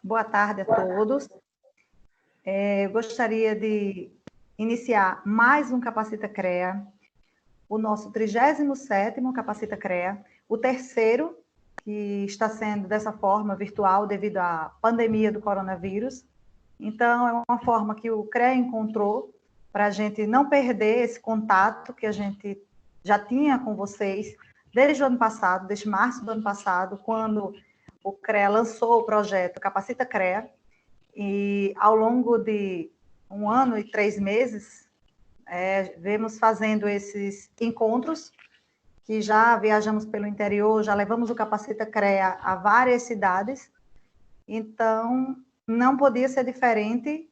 Boa tarde a todos. Eu gostaria de iniciar mais um Capacita CREA, o nosso 37º Capacita CREA, o terceiro que está sendo dessa forma virtual devido à pandemia do coronavírus. Então, é uma forma que o CREA encontrou para a gente não perder esse contato que a gente já tinha com vocês desde o ano passado, desde março do ano passado, quando o CREA lançou o projeto Capacita CREA, e ao longo de 1 ano e 3 meses, vemos fazendo esses encontros, que já viajamos pelo interior, já levamos o Capacita CREA a várias cidades, então não podia ser diferente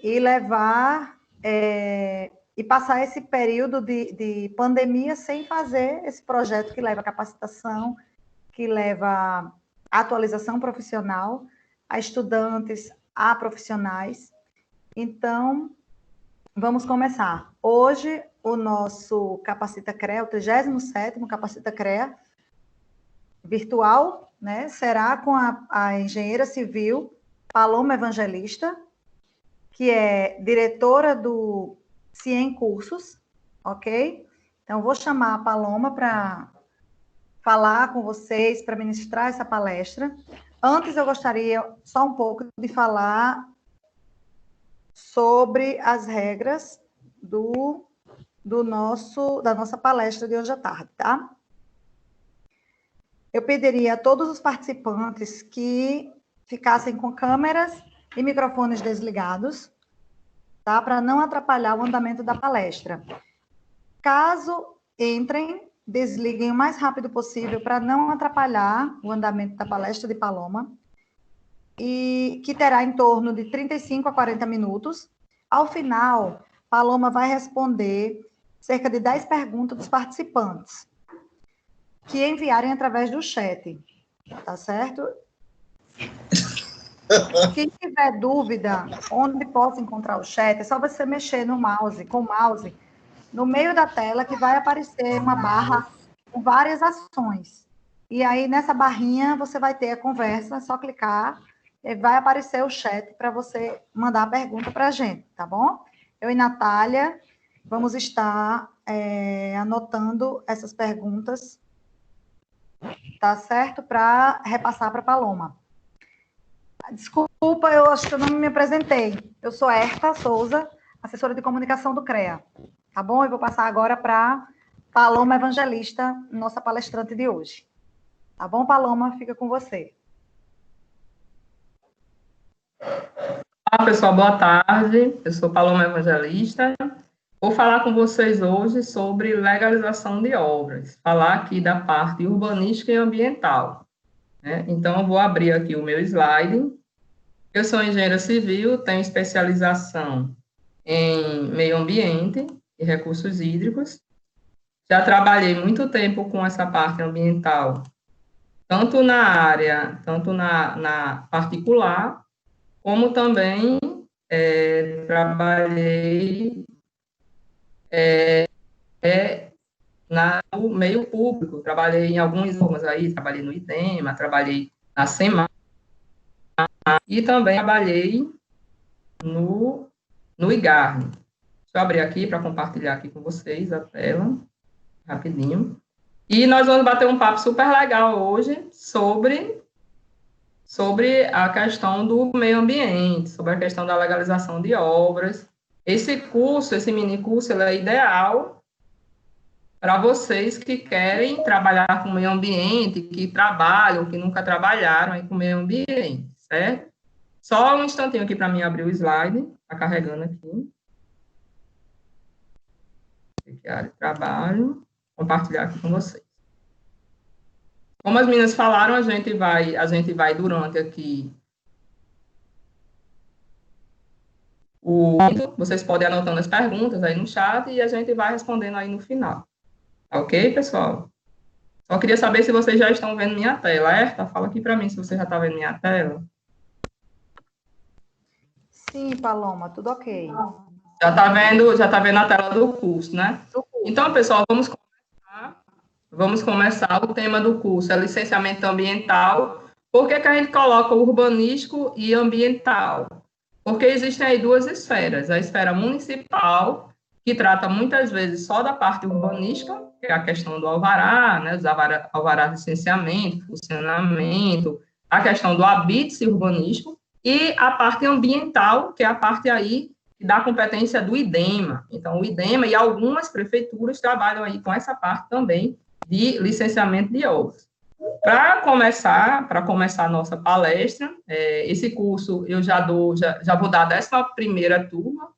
e levar e passar esse período de pandemia sem fazer esse projeto que leva capacitação, que leva atualização profissional a estudantes, a profissionais. Então, vamos começar. Hoje, o nosso Capacita CREA, o 37º Capacita CREA, virtual, né, será com a engenheira civil Paloma Evangelista, que é diretora do CIEM Cursos, ok? Então, vou chamar a Paloma para falar com vocês, para ministrar essa palestra. Antes, eu gostaria só um pouco de falar sobre as regras da nossa palestra de hoje à tarde, tá? Eu pediria a todos os participantes que ficassem com câmeras e microfones desligados, tá? Para não atrapalhar o andamento da palestra. Caso entrem, desliguem o mais rápido possível para não atrapalhar o andamento da palestra de Paloma, e que terá em torno de 35 a 40 minutos. Ao final, Paloma vai responder cerca de 10 perguntas dos participantes, que enviarem através do chat, tá certo? Quem tiver dúvida onde possa encontrar o chat, é só você mexer no mouse, com o mouse, no meio da tela, que vai aparecer uma barra com várias ações. E aí, nessa barrinha, você vai ter a conversa, é só clicar, e vai aparecer o chat para você mandar a pergunta para a gente, tá bom? Eu e Natália vamos estar anotando essas perguntas, tá certo? Para repassar para a Paloma. Desculpa, eu acho que eu não me apresentei. Eu sou Herta Souza, assessora de comunicação do CREA. Tá bom? Eu vou passar agora para Paloma Evangelista, nossa palestrante de hoje. Tá bom, Paloma? Fica com você. Olá, pessoal, boa tarde. Eu sou Paloma Evangelista. Vou falar com vocês hoje sobre legalização de obras. Falar aqui da parte urbanística e ambiental, né? Então, eu vou abrir aqui o meu slide. Eu sou engenheira civil, tenho especialização em meio ambiente e recursos hídricos. Já trabalhei muito tempo com essa parte ambiental, tanto na particular, como também trabalhei no meio público. Trabalhei em alguns órgãos aí, trabalhei no IDEMA, trabalhei na SEMAR, e também trabalhei no IGARNE. Deixa eu abrir aqui para compartilhar aqui com vocês a tela, rapidinho. E nós vamos bater um papo super legal hoje sobre a questão do meio ambiente, sobre a questão da legalização de obras. Esse curso, esse mini curso, ele é ideal para vocês que querem trabalhar com o meio ambiente, que trabalham, que nunca trabalharam aí com o meio ambiente, certo? Só um instantinho aqui para mim abrir o slide, está carregando aqui. Área de trabalho, compartilhar aqui com vocês. Como as meninas falaram, a gente vai durante aqui vocês podem ir anotando as perguntas aí no chat e a gente vai respondendo aí no final. Ok, pessoal? Só queria saber se vocês já estão vendo minha tela. Herta, fala aqui para mim se você já está vendo minha tela. Sim, Paloma, tudo ok. Já está vendo a tela do curso, né? Então, pessoal, vamos começar o tema do curso, é licenciamento ambiental Por que a gente coloca urbanístico e ambiental? Porque existem aí duas esferas. A esfera municipal, que trata muitas vezes só da parte urbanística, que é a questão do alvará, né, os alvará de licenciamento, funcionamento, a questão do habite urbanístico, e a parte ambiental, que é a parte aí da competência do IDEMA. Então, o IDEMA e algumas prefeituras trabalham aí com essa parte também de licenciamento de obras. Para começar a nossa palestra, esse curso eu já vou dar a 11ª turma,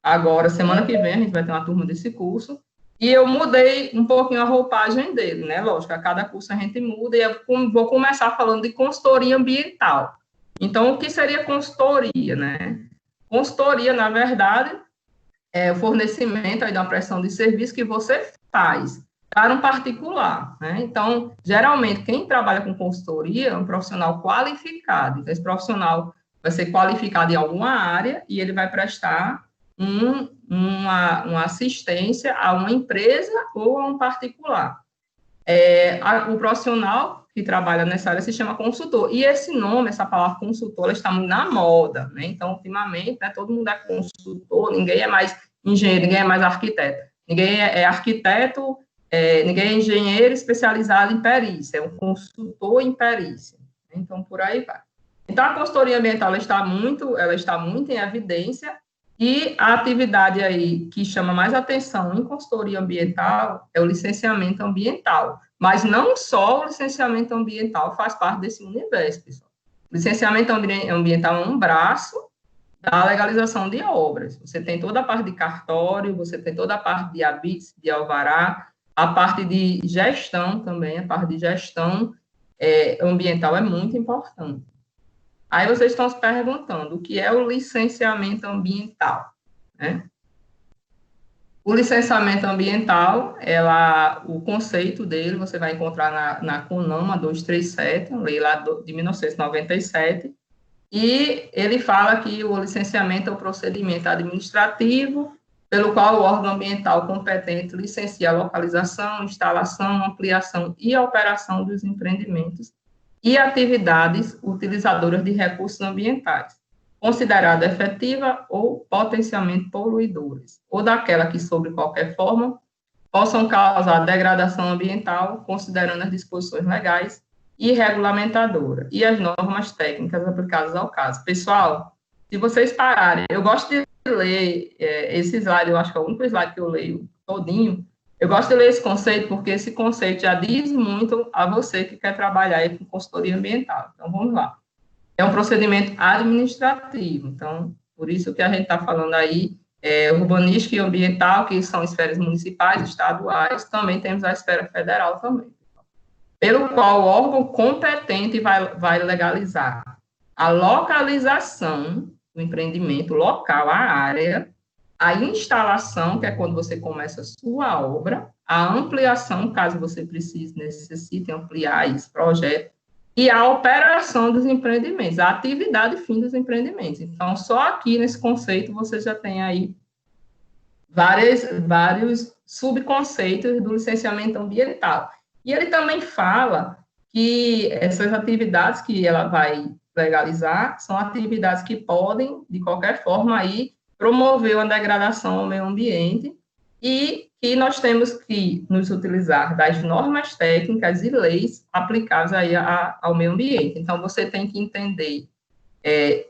agora, semana que vem, a gente vai ter uma turma desse curso, e eu mudei um pouquinho a roupagem dele, né? Lógico, a cada curso a gente muda, e eu vou começar falando de consultoria ambiental. Então, o que seria consultoria, né? Consultoria, na verdade, é o fornecimento aí de uma prestação de serviço que você faz para um particular, né? Então, geralmente, quem trabalha com consultoria é um profissional qualificado. Então, esse profissional vai ser qualificado em alguma área e ele vai prestar uma assistência a uma empresa ou a um particular. O profissional que trabalha nessa área se chama consultor. E esse nome, essa palavra consultor, ela está muito na moda, né? Então, ultimamente, né, todo mundo é consultor, ninguém é mais engenheiro, ninguém é mais arquiteto. Ninguém é arquiteto, ninguém é engenheiro especializado em perícia, é um consultor em perícia. Então, por aí vai. Então, a consultoria ambiental ela está muito em evidência, e a atividade aí que chama mais atenção em consultoria ambiental é o licenciamento ambiental. Mas não só o licenciamento ambiental faz parte desse universo, pessoal. O licenciamento ambiental é um braço da legalização de obras. Você tem toda a parte de cartório, você tem toda a parte de habites, de alvará, a parte de gestão também, a parte de gestão ambiental é muito importante. Aí vocês estão se perguntando, o que é o licenciamento ambiental, né? O licenciamento ambiental, o conceito dele, você vai encontrar na CONAMA 237, lei lá de 1997, e ele fala que o licenciamento é o procedimento administrativo pelo qual o órgão ambiental competente licencia a localização, instalação, ampliação e operação dos empreendimentos e atividades utilizadoras de recursos ambientais, considerada efetiva ou potencialmente poluidoras, ou daquela que, sob qualquer forma, possam causar degradação ambiental, considerando as disposições legais e regulamentadoras, e as normas técnicas aplicadas ao caso. Pessoal, se vocês pararem, eu gosto de ler esse slide, eu acho que é o único slide que eu leio todinho. Eu gosto de ler esse conceito porque esse conceito já diz muito a você que quer trabalhar aí com consultoria ambiental. Então, vamos lá. É um procedimento administrativo. Então, por isso que a gente está falando aí, urbanística e ambiental, que são esferas municipais, estaduais, também temos a esfera federal também. Pelo qual o órgão competente vai legalizar a localização do empreendimento local, a área, a instalação, que é quando você começa a sua obra, a ampliação, caso você necessite ampliar esse projeto, e a operação dos empreendimentos, a atividade fim dos empreendimentos. Então, só aqui nesse conceito você já tem aí vários subconceitos do licenciamento ambiental. E ele também fala que essas atividades que ela vai legalizar são atividades que podem, de qualquer forma, aí, promover uma degradação ao meio ambiente e que nós temos que nos utilizar das normas técnicas e leis aplicáveis aí ao meio ambiente. Então, você tem que entender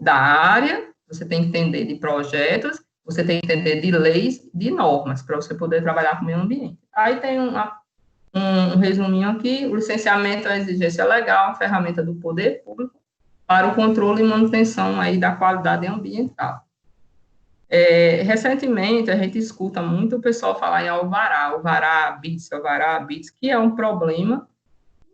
da área, você tem que entender de projetos, você tem que entender de leis, de normas, para você poder trabalhar com o meio ambiente. Aí tem um resuminho aqui, o licenciamento é uma exigência legal, uma ferramenta do poder público para o controle e manutenção aí da qualidade ambiental. Recentemente, a gente escuta muito o pessoal falar em alvará, habites, que é um problema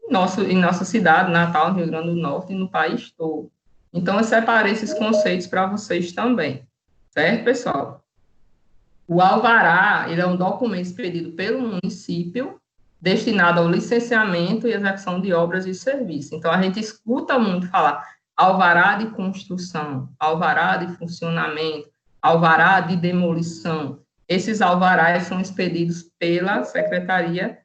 em nossa cidade, Natal, no Rio Grande do Norte, e no país todo. Então, eu separei esses conceitos para vocês também, certo, pessoal? O alvará, ele é um documento expedido pelo município, destinado ao licenciamento e execução de obras e serviços. Então, a gente escuta muito falar alvará de construção, alvará de funcionamento, alvará de demolição. Esses alvarás são expedidos pela secretaria,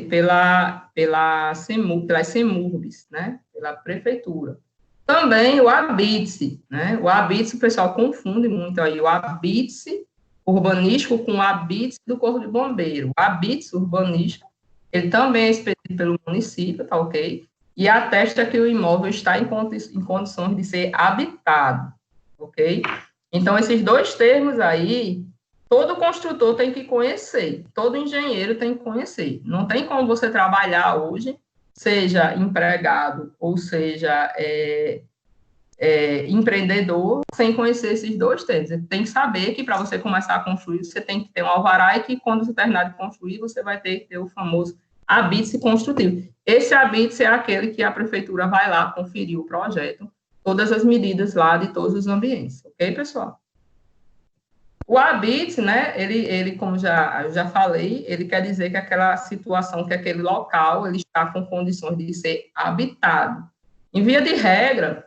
pelas CEMURBs, né? pela prefeitura. Também o habite-se, né? O habite-se, o pessoal confunde muito aí, o habite-se urbanístico com o habite-se do Corpo de Bombeiro. O habite-se urbanístico, ele também é expedido pelo município, tá ok? E atesta que o imóvel está em condições de ser habitado, ok? Então, esses dois termos aí, todo construtor tem que conhecer, todo engenheiro tem que conhecer. Não tem como você trabalhar hoje, seja empregado ou seja empreendedor, sem conhecer esses dois termos. Você tem que saber que para você começar a construir, você tem que ter um alvará e que quando você terminar de construir, você vai ter que ter o famoso habite-se construtivo. Esse habite-se é aquele que a prefeitura vai lá conferir o projeto, todas as medidas lá de todos os ambientes, ok, pessoal? O habite, né, ele como já falei, ele quer dizer que aquela situação, que aquele local, ele está com condições de ser habitado. Em via de regra,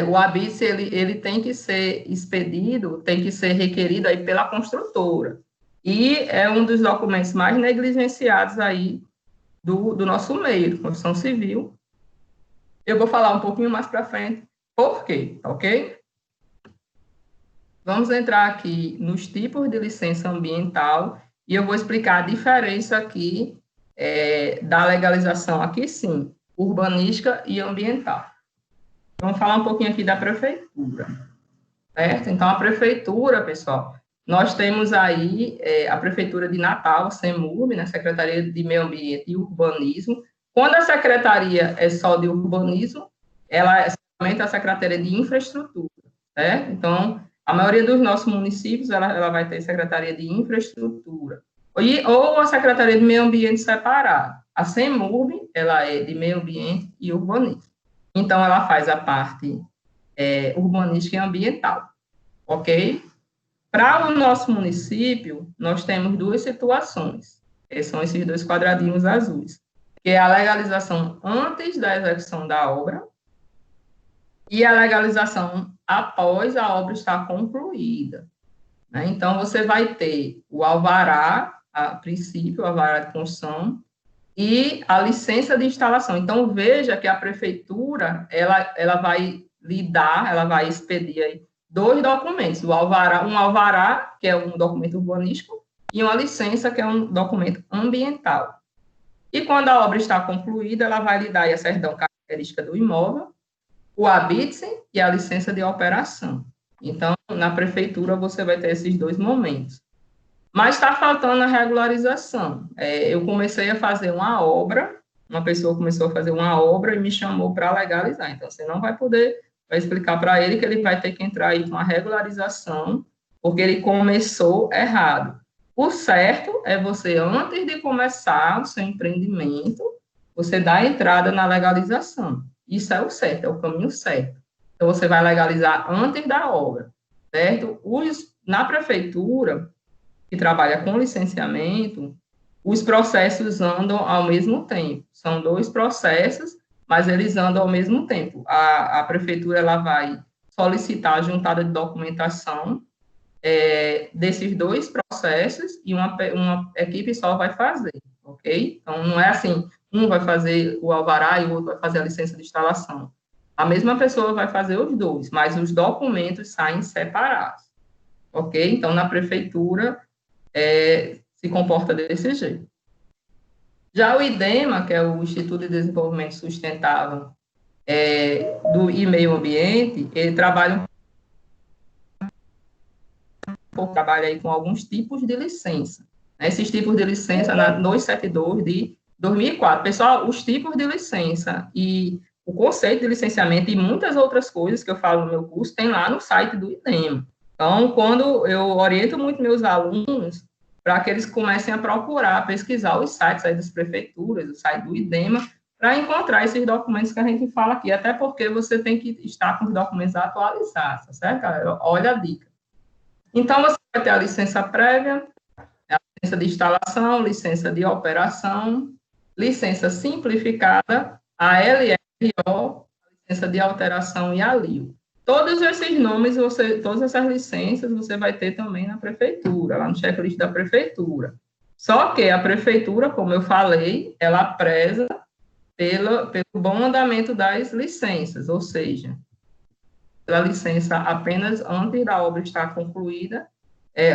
o habite, ele tem que ser expedido, tem que ser requerido aí pela construtora. E é um dos documentos mais negligenciados aí do nosso meio, construção civil. Eu vou falar um pouquinho mais para frente por quê, ok? Vamos entrar aqui nos tipos de licença ambiental e eu vou explicar a diferença aqui da legalização, aqui sim, urbanística e ambiental. Vamos falar um pouquinho aqui da prefeitura, certo? Então, a prefeitura, pessoal, nós temos aí a Prefeitura de Natal, a CEMURB, né, Secretaria de Meio Ambiente e Urbanismo. Quando a secretaria é só de urbanismo, ela é somente a Secretaria de Infraestrutura, certo? Então, a maioria dos nossos municípios, ela vai ter Secretaria de Infraestrutura, ou a Secretaria de Meio Ambiente separada. A CEMURB, ela é de Meio Ambiente e Urbanismo. Então, ela faz a parte urbanística e ambiental, ok? Para o nosso município, nós temos duas situações, que são esses dois quadradinhos azuis, que é a legalização antes da execução da obra e a legalização após a obra estar concluída, né? Então, você vai ter o alvará, a princípio, o alvará de construção, e a licença de instalação. Então, veja que a prefeitura, ela vai lidar, ela vai expedir aí dois documentos, um alvará, que é um documento urbanístico, e uma licença, que é um documento ambiental. E quando a obra está concluída, ela vai lhe dar a certidão característica do imóvel, o habite-se e a licença de operação. Então, na prefeitura, você vai ter esses dois momentos. Mas está faltando a regularização. Eu comecei a fazer uma obra, uma pessoa começou a fazer uma obra e me chamou para legalizar. Então, você não vai poder, vai explicar para ele que ele vai ter que entrar aí com a regularização, porque ele começou errado. O certo é você, antes de começar o seu empreendimento, você dá a entrada na legalização. Isso é o certo, é o caminho certo. Então, você vai legalizar antes da obra, certo? Na prefeitura, que trabalha com licenciamento, os processos andam ao mesmo tempo. São dois processos, mas eles andam ao mesmo tempo. A prefeitura ela vai solicitar a juntada de documentação desses dois processos e uma equipe só vai fazer, ok? Então, não é assim, um vai fazer o alvará e o outro vai fazer a licença de instalação. A mesma pessoa vai fazer os dois, mas os documentos saem separados, ok? Então, na prefeitura, se comporta desse jeito. Já o IDEMA, que é o Instituto de Desenvolvimento Sustentável e Meio Ambiente, ele trabalha aí com alguns tipos de licença. Esses tipos de licença na 272 de 2004. Pessoal, os tipos de licença e o conceito de licenciamento e muitas outras coisas que eu falo no meu curso tem lá no site do IDEMA. Então, quando eu oriento muito meus alunos para que eles comecem a procurar, pesquisar os sites aí das prefeituras, o site do IDEMA, para encontrar esses documentos que a gente fala aqui, até porque você tem que estar com os documentos atualizados, tá certo, galera? Olha a dica. Então, você vai ter a licença prévia, a licença de instalação, licença de operação, licença simplificada, a LRO, a licença de alteração e a LIO. Todos esses nomes, todas essas licenças, você vai ter também na prefeitura, lá no checklist da prefeitura. Só que a prefeitura, como eu falei, ela preza pelo bom andamento das licenças, ou seja, pela licença apenas antes da obra estar concluída,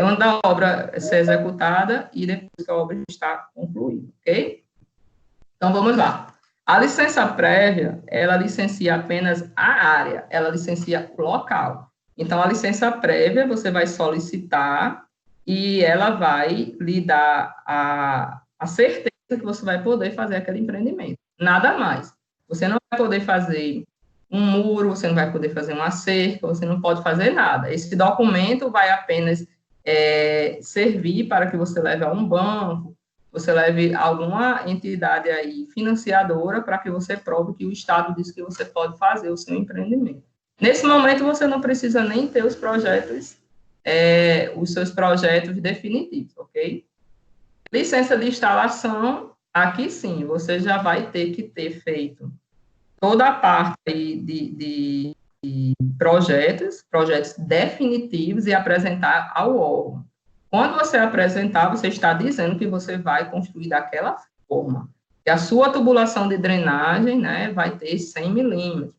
antes da obra ser executada e depois que a obra está concluída, ok? Então, vamos lá. A licença prévia, ela licencia apenas a área, ela licencia o local. Então, a licença prévia, você vai solicitar e ela vai lhe dar a certeza que você vai poder fazer aquele empreendimento. Nada mais. Você não vai poder fazer um muro, você não vai poder fazer uma cerca, você não pode fazer nada. Esse documento vai apenas servir para que você leve a um banco, você leve alguma entidade aí financiadora para que você prove que o Estado diz que você pode fazer o seu empreendimento. Nesse momento, você não precisa nem ter os seus projetos definitivos, ok? Licença de instalação, aqui sim, você já vai ter que ter feito toda a parte de projetos definitivos e apresentar ao órgão. Quando você apresentar, você está dizendo que você vai construir daquela forma. Que a sua tubulação de drenagem, né, vai ter 100 milímetros.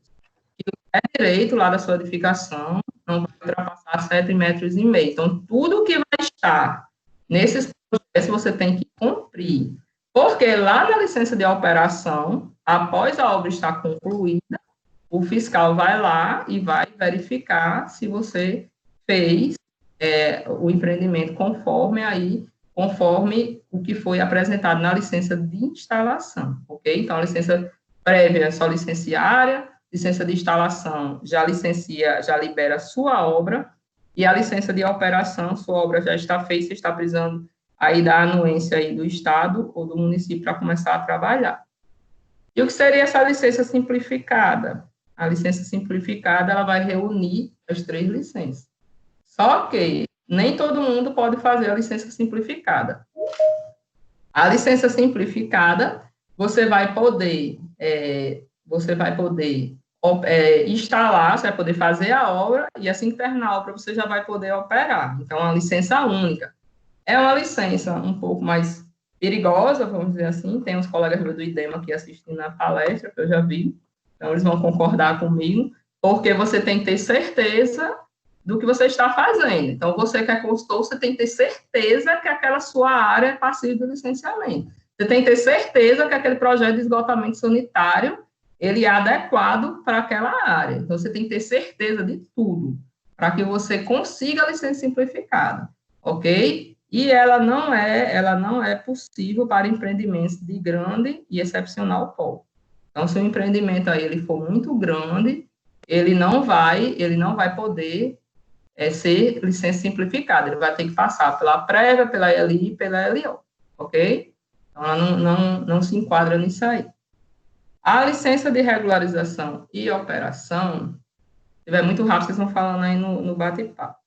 E o pé direito lá da sua edificação não vai ultrapassar 7,5 metros. Então, tudo que vai estar nesses projetos você tem que cumprir. Porque lá na licença de operação, após a obra estar concluída, o fiscal vai lá e vai verificar se você fez o empreendimento conforme o que foi apresentado na licença de instalação, ok? Então, a licença prévia é só licenciária, licença de instalação já libera a sua obra, e a licença de operação, sua obra já está feita, você está precisando aí da anuência aí do Estado ou do município para começar a trabalhar. E o que seria essa licença simplificada? A licença simplificada, ela vai reunir as 3 licenças. Só que nem todo mundo pode fazer a licença simplificada. A licença simplificada, você vai poder instalar, você vai poder fazer a obra, e assim que terminar a obra, você já vai poder operar. Então, é uma licença única. É uma licença um pouco mais perigosa, vamos dizer assim. Tem uns colegas do IDEMA aqui assistindo a palestra, que eu já vi. Então, eles vão concordar comigo, porque você tem que ter certeza do que você está fazendo. Então, você que é consultor, você tem que ter certeza que aquela sua área é passível de licenciamento. Você tem que ter certeza que aquele projeto de esgotamento sanitário, ele é adequado para aquela área. Então, você tem que ter certeza de tudo, para que você consiga a licença simplificada, ok? E ela não é possível para empreendimentos de grande e excepcional porte. Então, se o empreendimento aí ele for muito grande, ele não vai poder ser licença simplificada, ele vai ter que passar pela prévia, pela LI e pela LO, ok? Então, ela não se enquadra nisso aí. A licença de regularização e operação, se tiver muito rápido, vocês vão falando aí no bate-papo.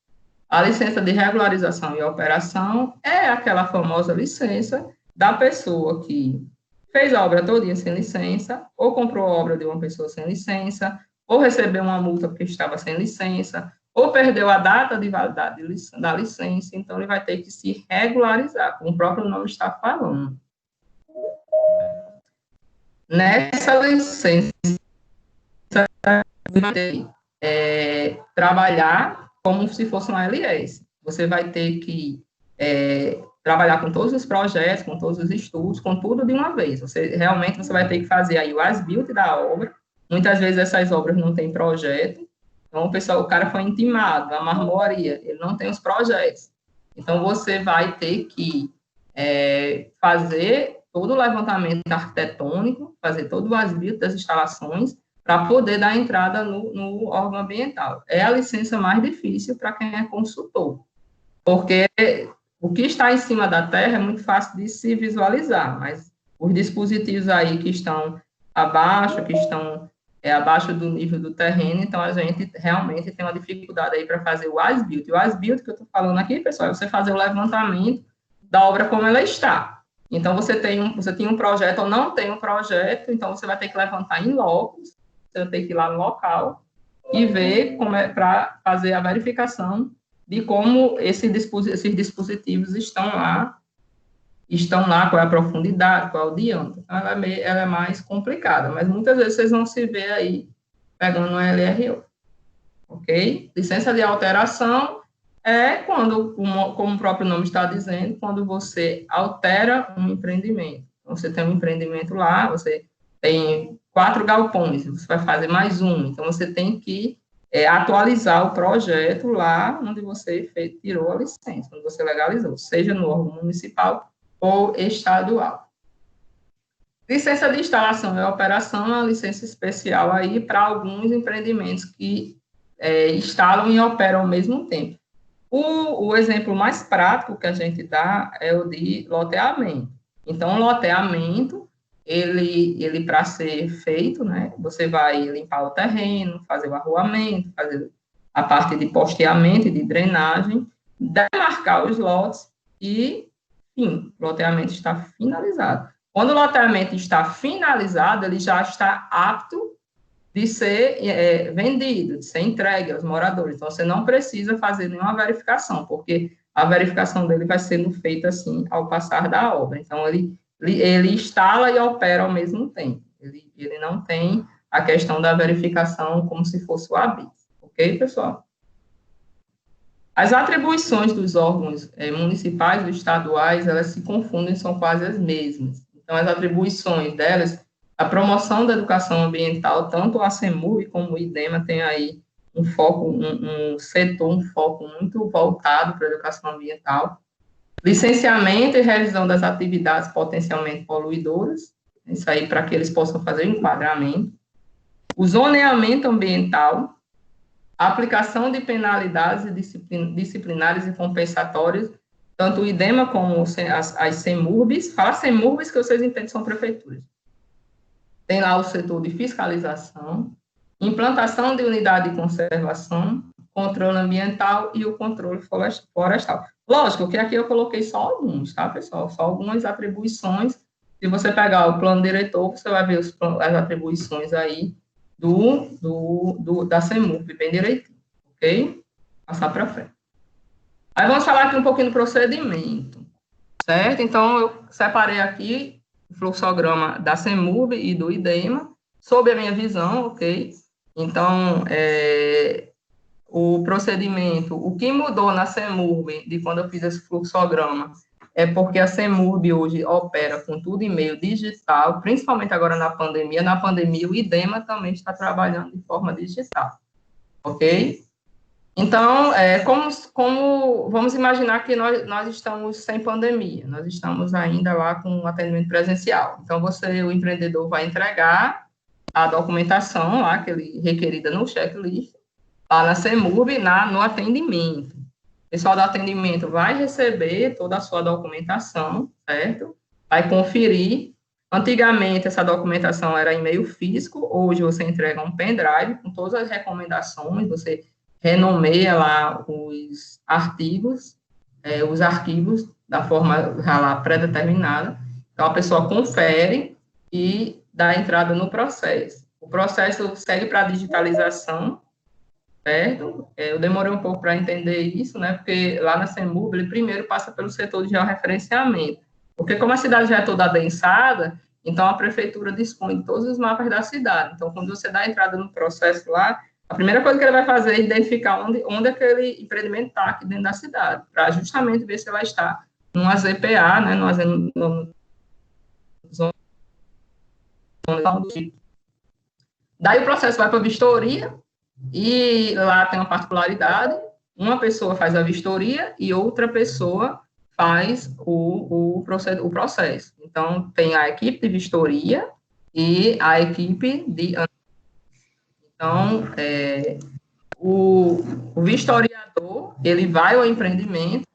A licença de regularização e operação é aquela famosa licença da pessoa que fez a obra todinha sem licença, ou comprou a obra de uma pessoa sem licença, ou recebeu uma multa porque estava sem licença, ou perdeu a data de validade da licença, então ele vai ter que se regularizar, como o próprio nome está falando. Nessa licença, vai ter trabalhar como se fosse uma LS. Você vai ter que trabalhar com todos os projetos, com todos os estudos, com tudo de uma vez. Você vai ter que fazer aí o as-built da obra. Muitas vezes essas obras não têm projeto. Então, o cara foi intimado, a marmoraria, ele não tem os projetos. Então, você vai ter que fazer todo o levantamento arquitetônico, fazer todo o as-built das instalações, para poder dar entrada no órgão ambiental. É a licença mais difícil para quem é consultor, porque o que está em cima da terra é muito fácil de se visualizar, mas os dispositivos aí que estão abaixo do nível do terreno, então a gente realmente tem uma dificuldade aí para fazer o as-built. O as-built que eu estou falando aqui, pessoal, é você fazer o levantamento da obra como ela está. Então, você tem um projeto ou não tem um projeto, então você vai ter que levantar em loco, você vai ter que ir lá no local e ver como para fazer a verificação de como esses dispositivos estão lá estão lá, qual é a profundidade, qual é o diâmetro. Então, ela é mais complicada, mas muitas vezes vocês vão se ver aí pegando uma LRO, ok? Licença de alteração é quando, como o próprio nome está dizendo, quando você altera um empreendimento. Então, você tem um empreendimento lá, você tem 4 galpões, você vai fazer mais um, então você tem que atualizar o projeto lá onde você tirou a licença, onde você legalizou, seja no órgão municipal ou estadual. Licença de instalação e operação é uma licença especial aí para alguns empreendimentos que instalam e operam ao mesmo tempo. O exemplo mais prático que a gente dá é o de loteamento. Então, o loteamento, ele para ser feito, né, você vai limpar o terreno, fazer o arruamento, fazer a parte de posteamento e de drenagem, demarcar os lotes e, enfim, o loteamento está finalizado. Quando o loteamento está finalizado, ele já está apto de ser vendido, de ser entregue aos moradores. Então, você não precisa fazer nenhuma verificação, porque a verificação dele vai sendo feita, assim, ao passar da obra. Então, ele instala e opera ao mesmo tempo. Ele não tem a questão da verificação como se fosse o habite. Ok, pessoal? As atribuições dos órgãos municipais e estaduais, elas se confundem, são quase as mesmas. Então, as atribuições delas, a promoção da educação ambiental, tanto a CEMUB como o IDEMA tem aí um foco, um setor, um foco muito voltado para a educação ambiental. Licenciamento e revisão das atividades potencialmente poluidoras, isso aí para que eles possam fazer o enquadramento. O zoneamento ambiental, a aplicação de penalidades disciplinares e compensatórias, tanto o IDEMA como as CEMURBs, fala CEMURBs que vocês entendem são prefeituras. Tem lá o setor de fiscalização, implantação de unidade de conservação, controle ambiental e o controle florestal. Lógico que aqui eu coloquei só alguns, tá, pessoal? Só algumas atribuições. Se você pegar o plano diretor, você vai ver as atribuições aí da CEMURB, bem direitinho, ok? Passar para frente. Aí vamos falar aqui um pouquinho do procedimento, certo? Então, eu separei aqui o fluxograma da CEMURB e do IDEMA, sob a minha visão, ok? Então, o procedimento, o que mudou na CEMURB de quando eu fiz esse fluxograma é porque a CEMURB hoje opera com tudo em meio digital, principalmente agora na pandemia. Na pandemia, o IDEMA também está trabalhando de forma digital, ok? Então, como vamos imaginar que nós estamos sem pandemia, nós estamos ainda lá com atendimento presencial. Então, o empreendedor vai entregar a documentação lá, requerida no checklist, lá na CEMURB, no atendimento. O pessoal do atendimento vai receber toda a sua documentação, certo? Vai conferir. Antigamente, essa documentação era em meio físico, hoje você entrega um pendrive com todas as recomendações, você renomeia lá os arquivos da forma lá pré-determinada. Então, a pessoa confere e dá entrada no processo. O processo segue para a digitalização, certo? Eu demorei um pouco para entender isso, né? Porque lá na CEMURB, ele primeiro passa pelo setor de georreferenciamento. Porque como a cidade já é toda adensada, então a prefeitura dispõe de todos os mapas da cidade. Então, quando você dá a entrada no processo lá, a primeira coisa que ele vai fazer é identificar onde aquele empreendimento está aqui dentro da cidade, para justamente ver se ela está numa ZPA, né? Daí o processo vai para a vistoria, e lá tem uma particularidade, uma pessoa faz a vistoria e outra pessoa faz o processo. Então, tem a equipe de vistoria e a equipe de... Então, o vistoriador, ele vai ao empreendimento,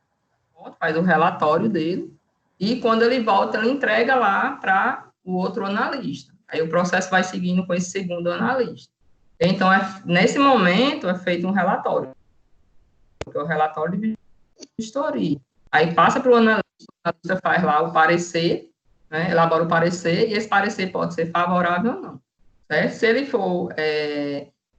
faz o relatório dele, e quando ele volta, ele entrega lá para o outro analista. Aí o processo vai seguindo com esse segundo analista. Então, nesse momento, é feito um relatório, que é o relatório de vistoria. Aí passa para o analista faz lá o parecer, né, elabora o parecer, e esse parecer pode ser favorável ou não. Certo? Se ele for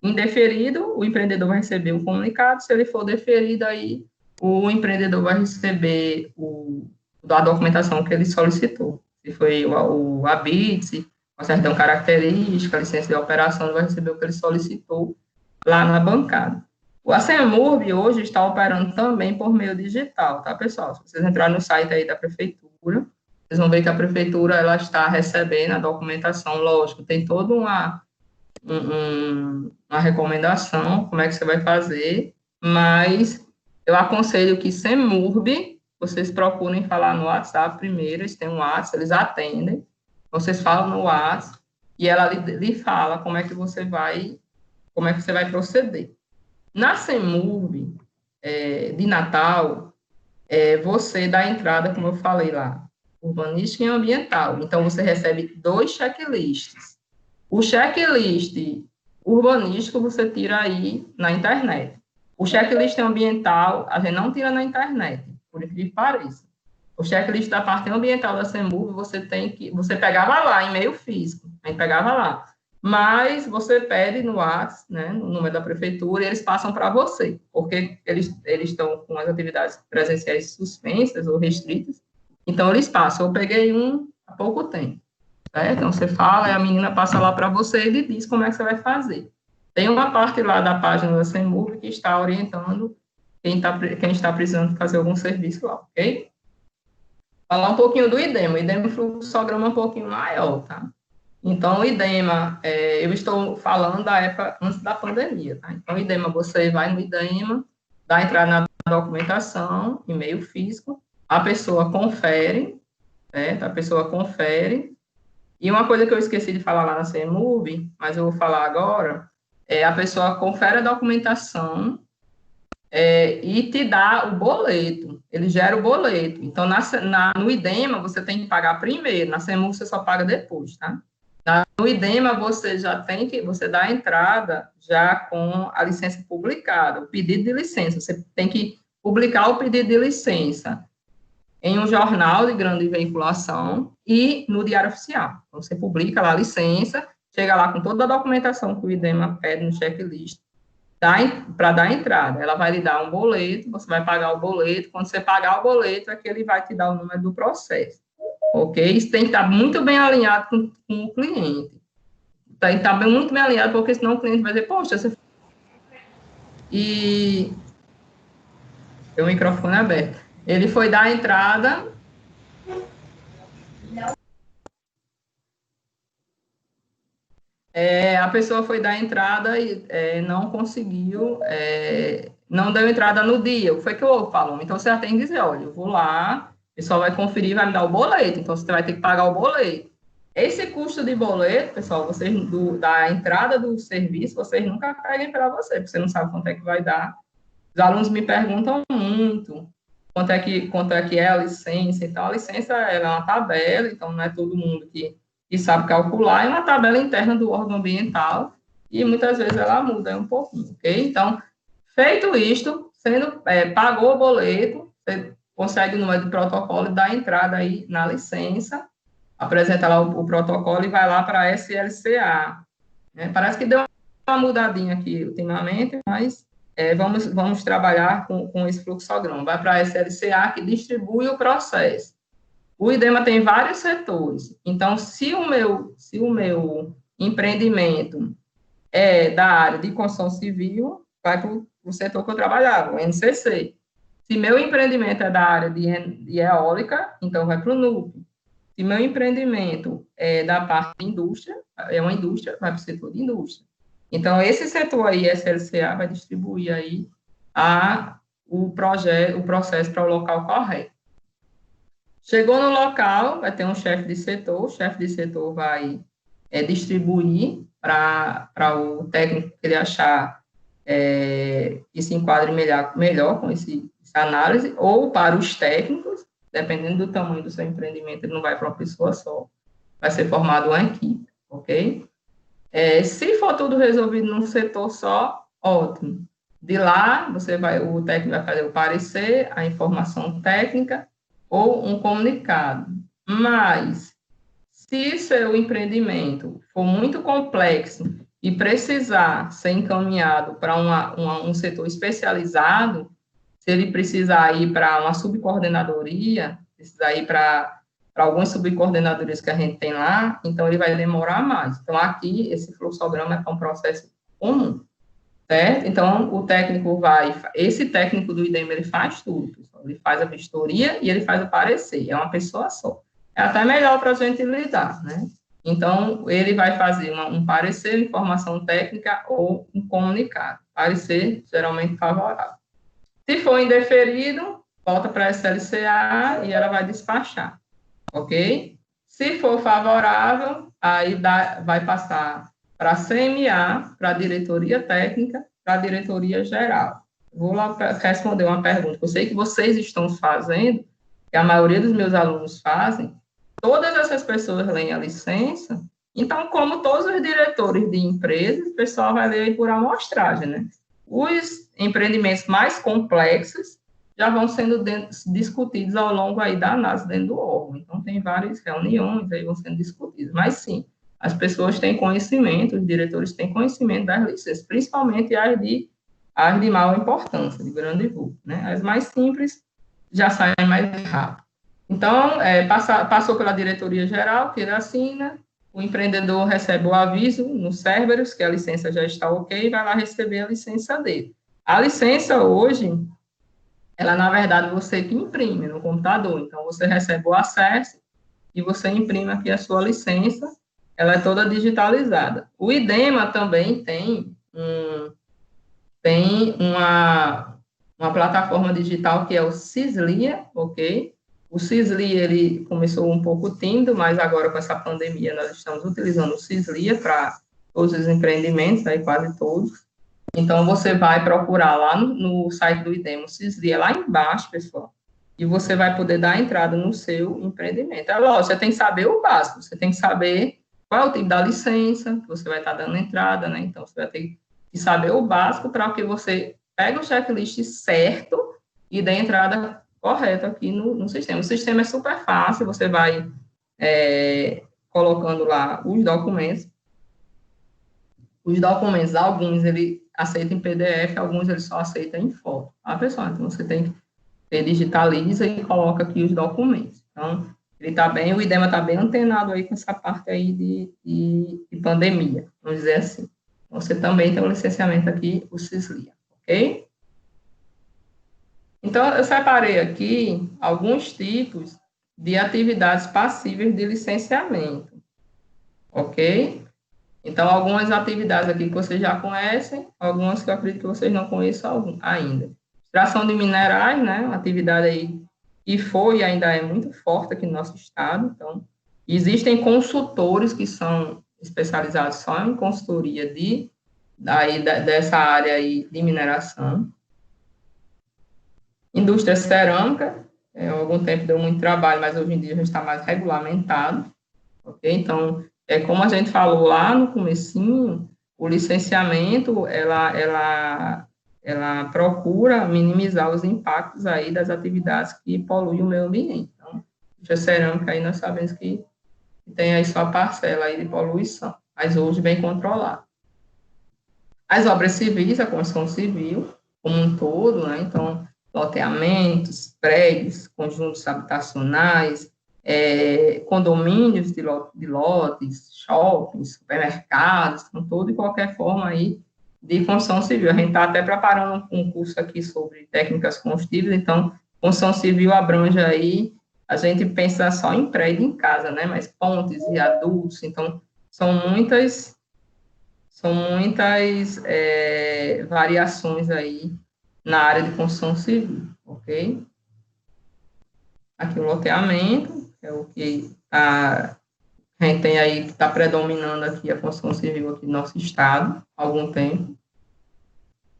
indeferido, o empreendedor vai receber o comunicado. Se ele for deferido, aí o empreendedor vai receber o da documentação que ele solicitou. Se foi o ABITS, a certidão característica, a licença de operação, ele vai receber o que ele solicitou lá na bancada. O ACEMURB hoje está operando também por meio digital, tá, pessoal? Se vocês entrarem no site aí da prefeitura, vocês vão ver que a prefeitura ela está recebendo a documentação, lógico, tem toda uma recomendação, como é que você vai fazer, mas eu aconselho que CEMURB, vocês procurem falar no WhatsApp primeiro, eles têm um WhatsApp, eles atendem, vocês falam no WhatsApp, e ela lhe fala como é que você vai proceder. Na CEMURB, de Natal, você dá entrada, como eu falei lá, urbanística e ambiental. Então, você recebe 2 checklists. O checklist urbanístico você tira aí na internet. O checklist ambiental a gente não tira na internet, por incrível que pareça. O checklist da parte ambiental da CEMURB você pegava lá, em meio físico, a gente pegava lá. Mas você pede no WhatsApp, né, no número da prefeitura, e eles passam para você, porque eles estão com as atividades presenciais suspensas ou restritas, então eles passam. Eu peguei um há pouco tempo, certo? Então você fala, e a menina passa lá para você e lhe diz como é que você vai fazer. Tem uma parte lá da página da CEMURB que está orientando quem está precisando fazer algum serviço lá, ok? Falar um pouquinho do IDEMA. O IDEMA é um fluxograma um pouquinho maior, tá? Então, o IDEMA, eu estou falando da época antes da pandemia, tá? Então, o IDEMA, você vai no IDEMA, dá entrada na documentação, e-mail físico, a pessoa confere, certo? A pessoa confere. E uma coisa que eu esqueci de falar lá na CEMURB, mas eu vou falar agora, a pessoa confere a documentação e te dá o boleto, ele gera o boleto. Então, no IDEMA, você tem que pagar primeiro, na CEMURB você só paga depois, tá? No IDEMA, você dá a entrada já com a licença publicada, o pedido de licença. Você tem que publicar o pedido de licença em um jornal de grande veiculação e no Diário Oficial. Então, você publica lá a licença, chega lá com toda a documentação que o IDEMA pede no checklist, para dar entrada. Ela vai lhe dar um boleto, você vai pagar o boleto. Quando você pagar o boleto, é que ele vai te dar o número do processo. Ok? Isso tem que estar muito bem alinhado com o cliente. Tem que estar muito bem alinhado, porque senão o cliente vai dizer, poxa, você... E... Tem o microfone aberto. Ele foi dar a entrada... a pessoa foi dar a entrada e não conseguiu... não deu entrada no dia. O que foi que eu falo? Então, você já tem que dizer, olha, eu vou lá... O pessoal vai conferir e vai me dar o boleto. Então, você vai ter que pagar o boleto. Esse custo de boleto, pessoal, vocês da entrada do serviço, vocês nunca peguem para você, porque você não sabe quanto é que vai dar. Os alunos me perguntam muito quanto é que é a licença. Então, a licença ela é uma tabela, então não é todo mundo que sabe calcular. É uma tabela interna do órgão ambiental e muitas vezes ela muda um pouquinho, ok? Então, feito isto, pagou o boleto, você consegue o número de protocolo e dá a entrada aí na licença, apresenta lá o protocolo e vai lá para a SLCA. Parece que deu uma mudadinha aqui ultimamente, mas vamos trabalhar com esse fluxograma. Vai para a SLCA, que distribui o processo. O IDEMA tem vários setores. Então, se o meu empreendimento é da área de construção civil, vai para o setor que eu trabalhava, o NCC. Se meu empreendimento é da área de eólica, então vai para o NUP. Se meu empreendimento é da parte de indústria, é uma indústria, vai para o setor de indústria. Então, esse setor aí, SLCA, vai distribuir aí o processo para o local correto. Chegou no local, vai ter um chefe de setor, o chefe de setor vai distribuir para o técnico que ele achar que se enquadre melhor com essa análise, ou para os técnicos, dependendo do tamanho do seu empreendimento, ele não vai para uma pessoa só, vai ser formado uma equipe, ok? Se for tudo resolvido num setor só, ótimo. De lá, o técnico vai fazer o parecer, a informação técnica ou um comunicado. Mas, se seu empreendimento for muito complexo e precisar ser encaminhado para um setor especializado, se ele precisar ir para uma subcoordenadoria, Esses aí para algumas subcoordenadorias que a gente tem lá, então ele vai demorar mais. Então, aqui, esse fluxograma é um processo comum, certo? Então, esse técnico do IDEMA, ele faz tudo, pessoal. Ele faz a vistoria e ele faz o parecer, é uma pessoa só. É até melhor para a gente lidar, né? Então, ele vai fazer um parecer, informação técnica ou um comunicado. Parecer, geralmente, favorável. Se for indeferido, volta para a SLCA e ela vai despachar, ok? Se for favorável, aí vai passar para a CMA, para a diretoria técnica, para a diretoria geral. Vou lá responder uma pergunta que eu sei que vocês estão fazendo, que a maioria dos meus alunos fazem. Todas essas pessoas leem a licença, então, como todos os diretores de empresas, o pessoal vai ler aí por amostragem, né? Os empreendimentos mais complexos já vão sendo discutidos ao longo aí da análise dentro do órgão. Então, tem várias reuniões aí vão sendo discutidas. Mas, sim, as pessoas têm conhecimento, os diretores têm conhecimento das licenças, principalmente as de maior importância, de grande vulto, né? As mais simples já saem mais rápido. Então, passou pela diretoria geral, que ele assina, o empreendedor recebe o aviso no Cerberus, que a licença já está ok, e vai lá receber a licença dele. A licença, hoje, ela, na verdade, você que imprime no computador. Então, você recebe o acesso e você imprime aqui a sua licença. Ela é toda digitalizada. O IDEMA também tem uma plataforma digital que é o Cislia, ok? O Cislia, ele começou um pouco tímido, mas agora com essa pandemia nós estamos utilizando o Cislia para todos os empreendimentos, aí quase todos. Então, você vai procurar lá no site do IDEMA, o Cislia, lá embaixo, pessoal, e você vai poder dar entrada no seu empreendimento. É lógico, você tem que saber o básico, você tem que saber qual é o tipo da licença que você vai estar dando entrada, né? Então, você vai ter que saber o básico para que você pegue o checklist certo e dê entrada correta aqui no sistema. O sistema é super fácil, você vai colocando lá os documentos. Os documentos, alguns ele aceita em PDF, alguns ele só aceita em foto, tá, pessoal? Então, você digitaliza e coloca aqui os documentos. Então, ele está bem, o IDEMA está bem antenado aí com essa parte aí de pandemia, vamos dizer assim. Você também tem um licenciamento aqui, o Cislia, ok? Então, eu separei aqui alguns tipos de atividades passíveis de licenciamento, ok? Então, algumas atividades aqui que vocês já conhecem, algumas que eu acredito que vocês não conheçam ainda. Extração de minerais, né? Uma atividade aí que foi e ainda é muito forte aqui no nosso estado. Então, existem consultores que são especializados só em consultoria dessa área aí de mineração. Indústria cerâmica, há algum tempo deu muito trabalho, mas hoje em dia já está mais regulamentado, ok? Então, como a gente falou lá no comecinho, o licenciamento, ela procura minimizar os impactos aí das atividades que poluem o meio ambiente. Então, a cerâmica aí nós sabemos que tem aí sua parcela aí de poluição, mas hoje bem controlada. As obras civis, a construção civil, como um todo, né? Então, loteamentos, prédios, conjuntos habitacionais, condomínios de lotes, shoppings, supermercados, então, toda e qualquer forma aí de construção civil. A gente está até preparando um curso aqui sobre técnicas construtivas, então, construção civil abrange aí, a gente pensa só em prédio em casa, né? Mas pontes, viadutos, então, são muitas variações aí na área de construção civil, ok? Aqui o loteamento, é o que a gente tem aí, que está predominando aqui a construção civil aqui no nosso estado, há algum tempo.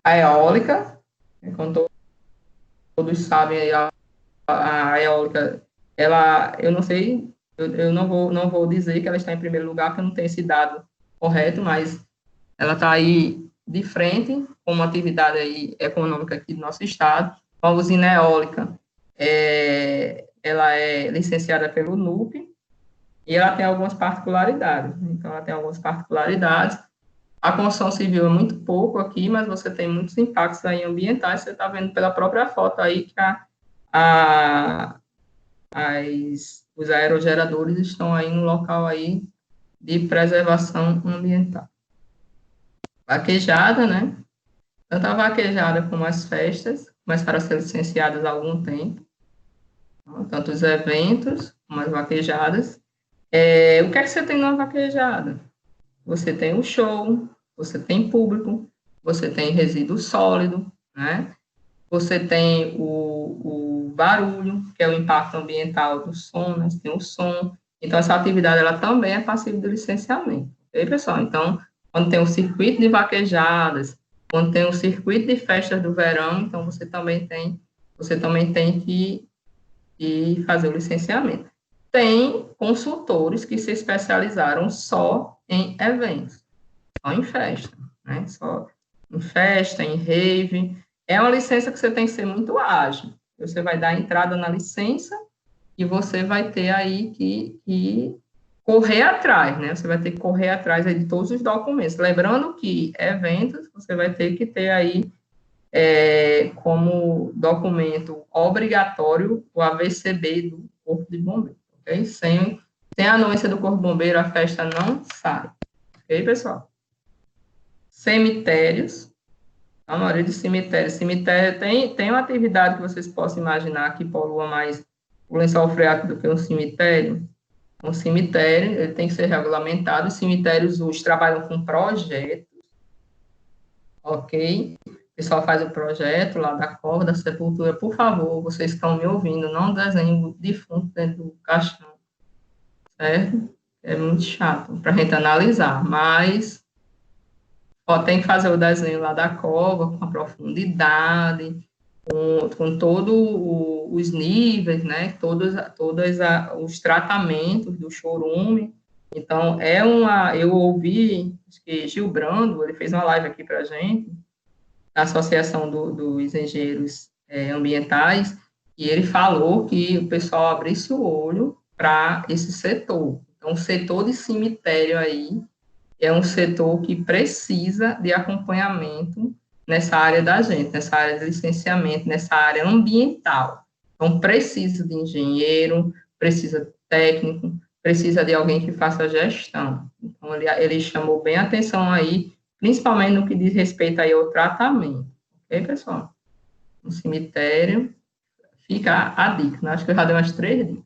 A eólica, como todos sabem, aí, a eólica, eu não sei, eu não vou dizer que ela está em primeiro lugar, porque eu não tenho esse dado correto, mas ela está aí de frente com uma atividade aí econômica aqui do nosso estado. A usina eólica, ela é licenciada pelo NUP e ela tem algumas particularidades. Então, ela tem algumas particularidades. A construção civil é muito pouco aqui, mas você tem muitos impactos aí ambientais. Você está vendo pela própria foto aí que os aerogeradores estão aí no local aí de preservação ambiental. Vaquejada, né? Tanto a vaquejada como as festas começaram a ser licenciadas há algum tempo, tanto os eventos como as vaquejadas. O que é que você tem na vaquejada? Você tem o show, você tem público, você tem resíduo sólido, né? Você tem o barulho, que é o impacto ambiental do som, né? Você tem o som. Então, essa atividade, ela também é passível de licenciamento. Ok, pessoal? Então, quando tem o circuito de vaquejadas, quando tem o circuito de festas do verão, então você também tem que fazer o licenciamento. Tem consultores que se especializaram só em eventos, só em festa, né? Só em festa, em rave. É uma licença que você tem que ser muito ágil. Você vai dar entrada na licença e você vai ter aí que correr atrás, né? Você vai ter que correr atrás aí de todos os documentos. Lembrando que eventos, você vai ter que ter aí como documento obrigatório o AVCB do Corpo de Bombeiro, ok? Sem a anuência do Corpo de Bombeiro, a festa não sai, ok, pessoal? Cemitérios, a maioria de cemitério tem uma atividade que vocês possam imaginar que polua mais o lençol freático do que um cemitério. Um cemitério, ele tem que ser regulamentado, os cemitérios hoje trabalham com projetos, ok? O pessoal faz o projeto lá da cova, da sepultura. Por favor, vocês estão me ouvindo, não desenhem o defunto dentro do caixão, certo? É muito chato para a gente analisar, mas tem que fazer o desenho lá da cova, com a profundidade, com todos os níveis, né? Todos os tratamentos do chorume. Então, eu ouvi, acho que Gil Brando, ele fez uma live aqui para a gente, da Associação dos Engenheiros Ambientais, e ele falou que o pessoal abrisse o olho para esse setor. Então, o setor de cemitério aí é um setor que precisa de acompanhamento nessa área da gente, nessa área de licenciamento, nessa área ambiental. Então, precisa de engenheiro, precisa de técnico, precisa de alguém que faça gestão. Então, ele chamou bem a atenção aí, principalmente no que diz respeito aí ao tratamento. Ok, pessoal? No cemitério, fica a dica, né? Acho que eu já dei umas 3 dicas.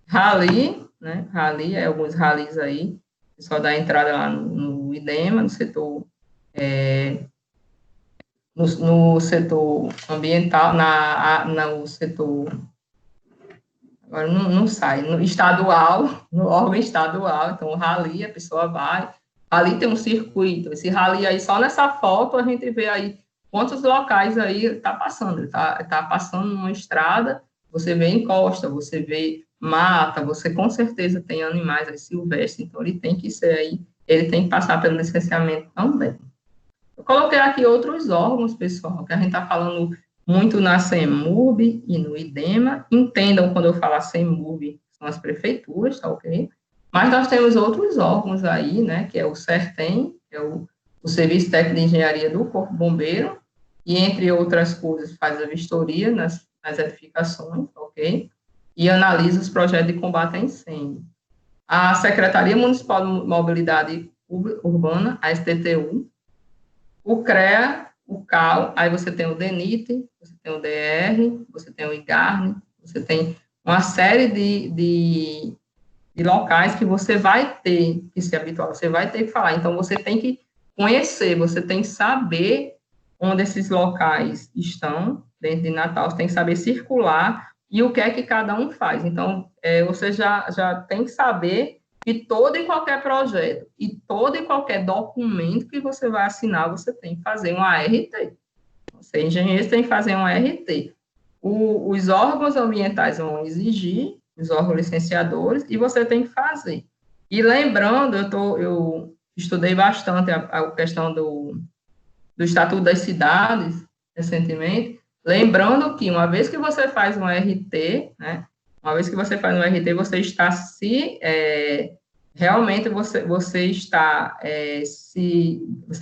Rally, né? Rally, alguns rallies aí, só dá entrada lá no IDEMA, no setor no setor ambiental, no setor, agora não sai, no estadual, no órgão estadual, então o rally, a pessoa vai, ali tem um circuito, esse rally aí, só nessa foto a gente vê aí quantos locais aí está passando, tá passando numa estrada, você vê encosta, você vê mata, você com certeza tem animais aí silvestres, então ele tem que ser aí, ele tem que passar pelo licenciamento também. Eu coloquei aqui outros órgãos, pessoal, que a gente está falando muito na CEMURB e no IDEMA. Entendam quando eu falar CEMURB, são as prefeituras, tá ok? Mas nós temos outros órgãos aí, né, que é o CERTEM, que é o Serviço Técnico de Engenharia do Corpo Bombeiro, e entre outras coisas faz a vistoria nas edificações, ok? E analisa os projetos de combate a incêndio. A Secretaria Municipal de Mobilidade Urbana, a STTU, o CREA, o CAL, aí você tem o DENIT, você tem o DR, você tem o IGARNE, você tem uma série de locais que você vai ter que se habituar, você vai ter que falar. Então, você tem que conhecer, você tem que saber onde esses locais estão dentro de Natal, você tem que saber circular e o que é que cada um faz. Então, você já tem que saber que todo e qualquer projeto e todo e qualquer documento que você vai assinar, você tem que fazer um ART. Você, engenheiro, tem que fazer um ART. Os órgãos ambientais vão exigir, os órgãos licenciadores, e você tem que fazer. E lembrando, eu estudei bastante a questão do Estatuto das Cidades, recentemente, lembrando que uma vez que você faz um RT, né, uma vez que você faz um RT, você está realmente você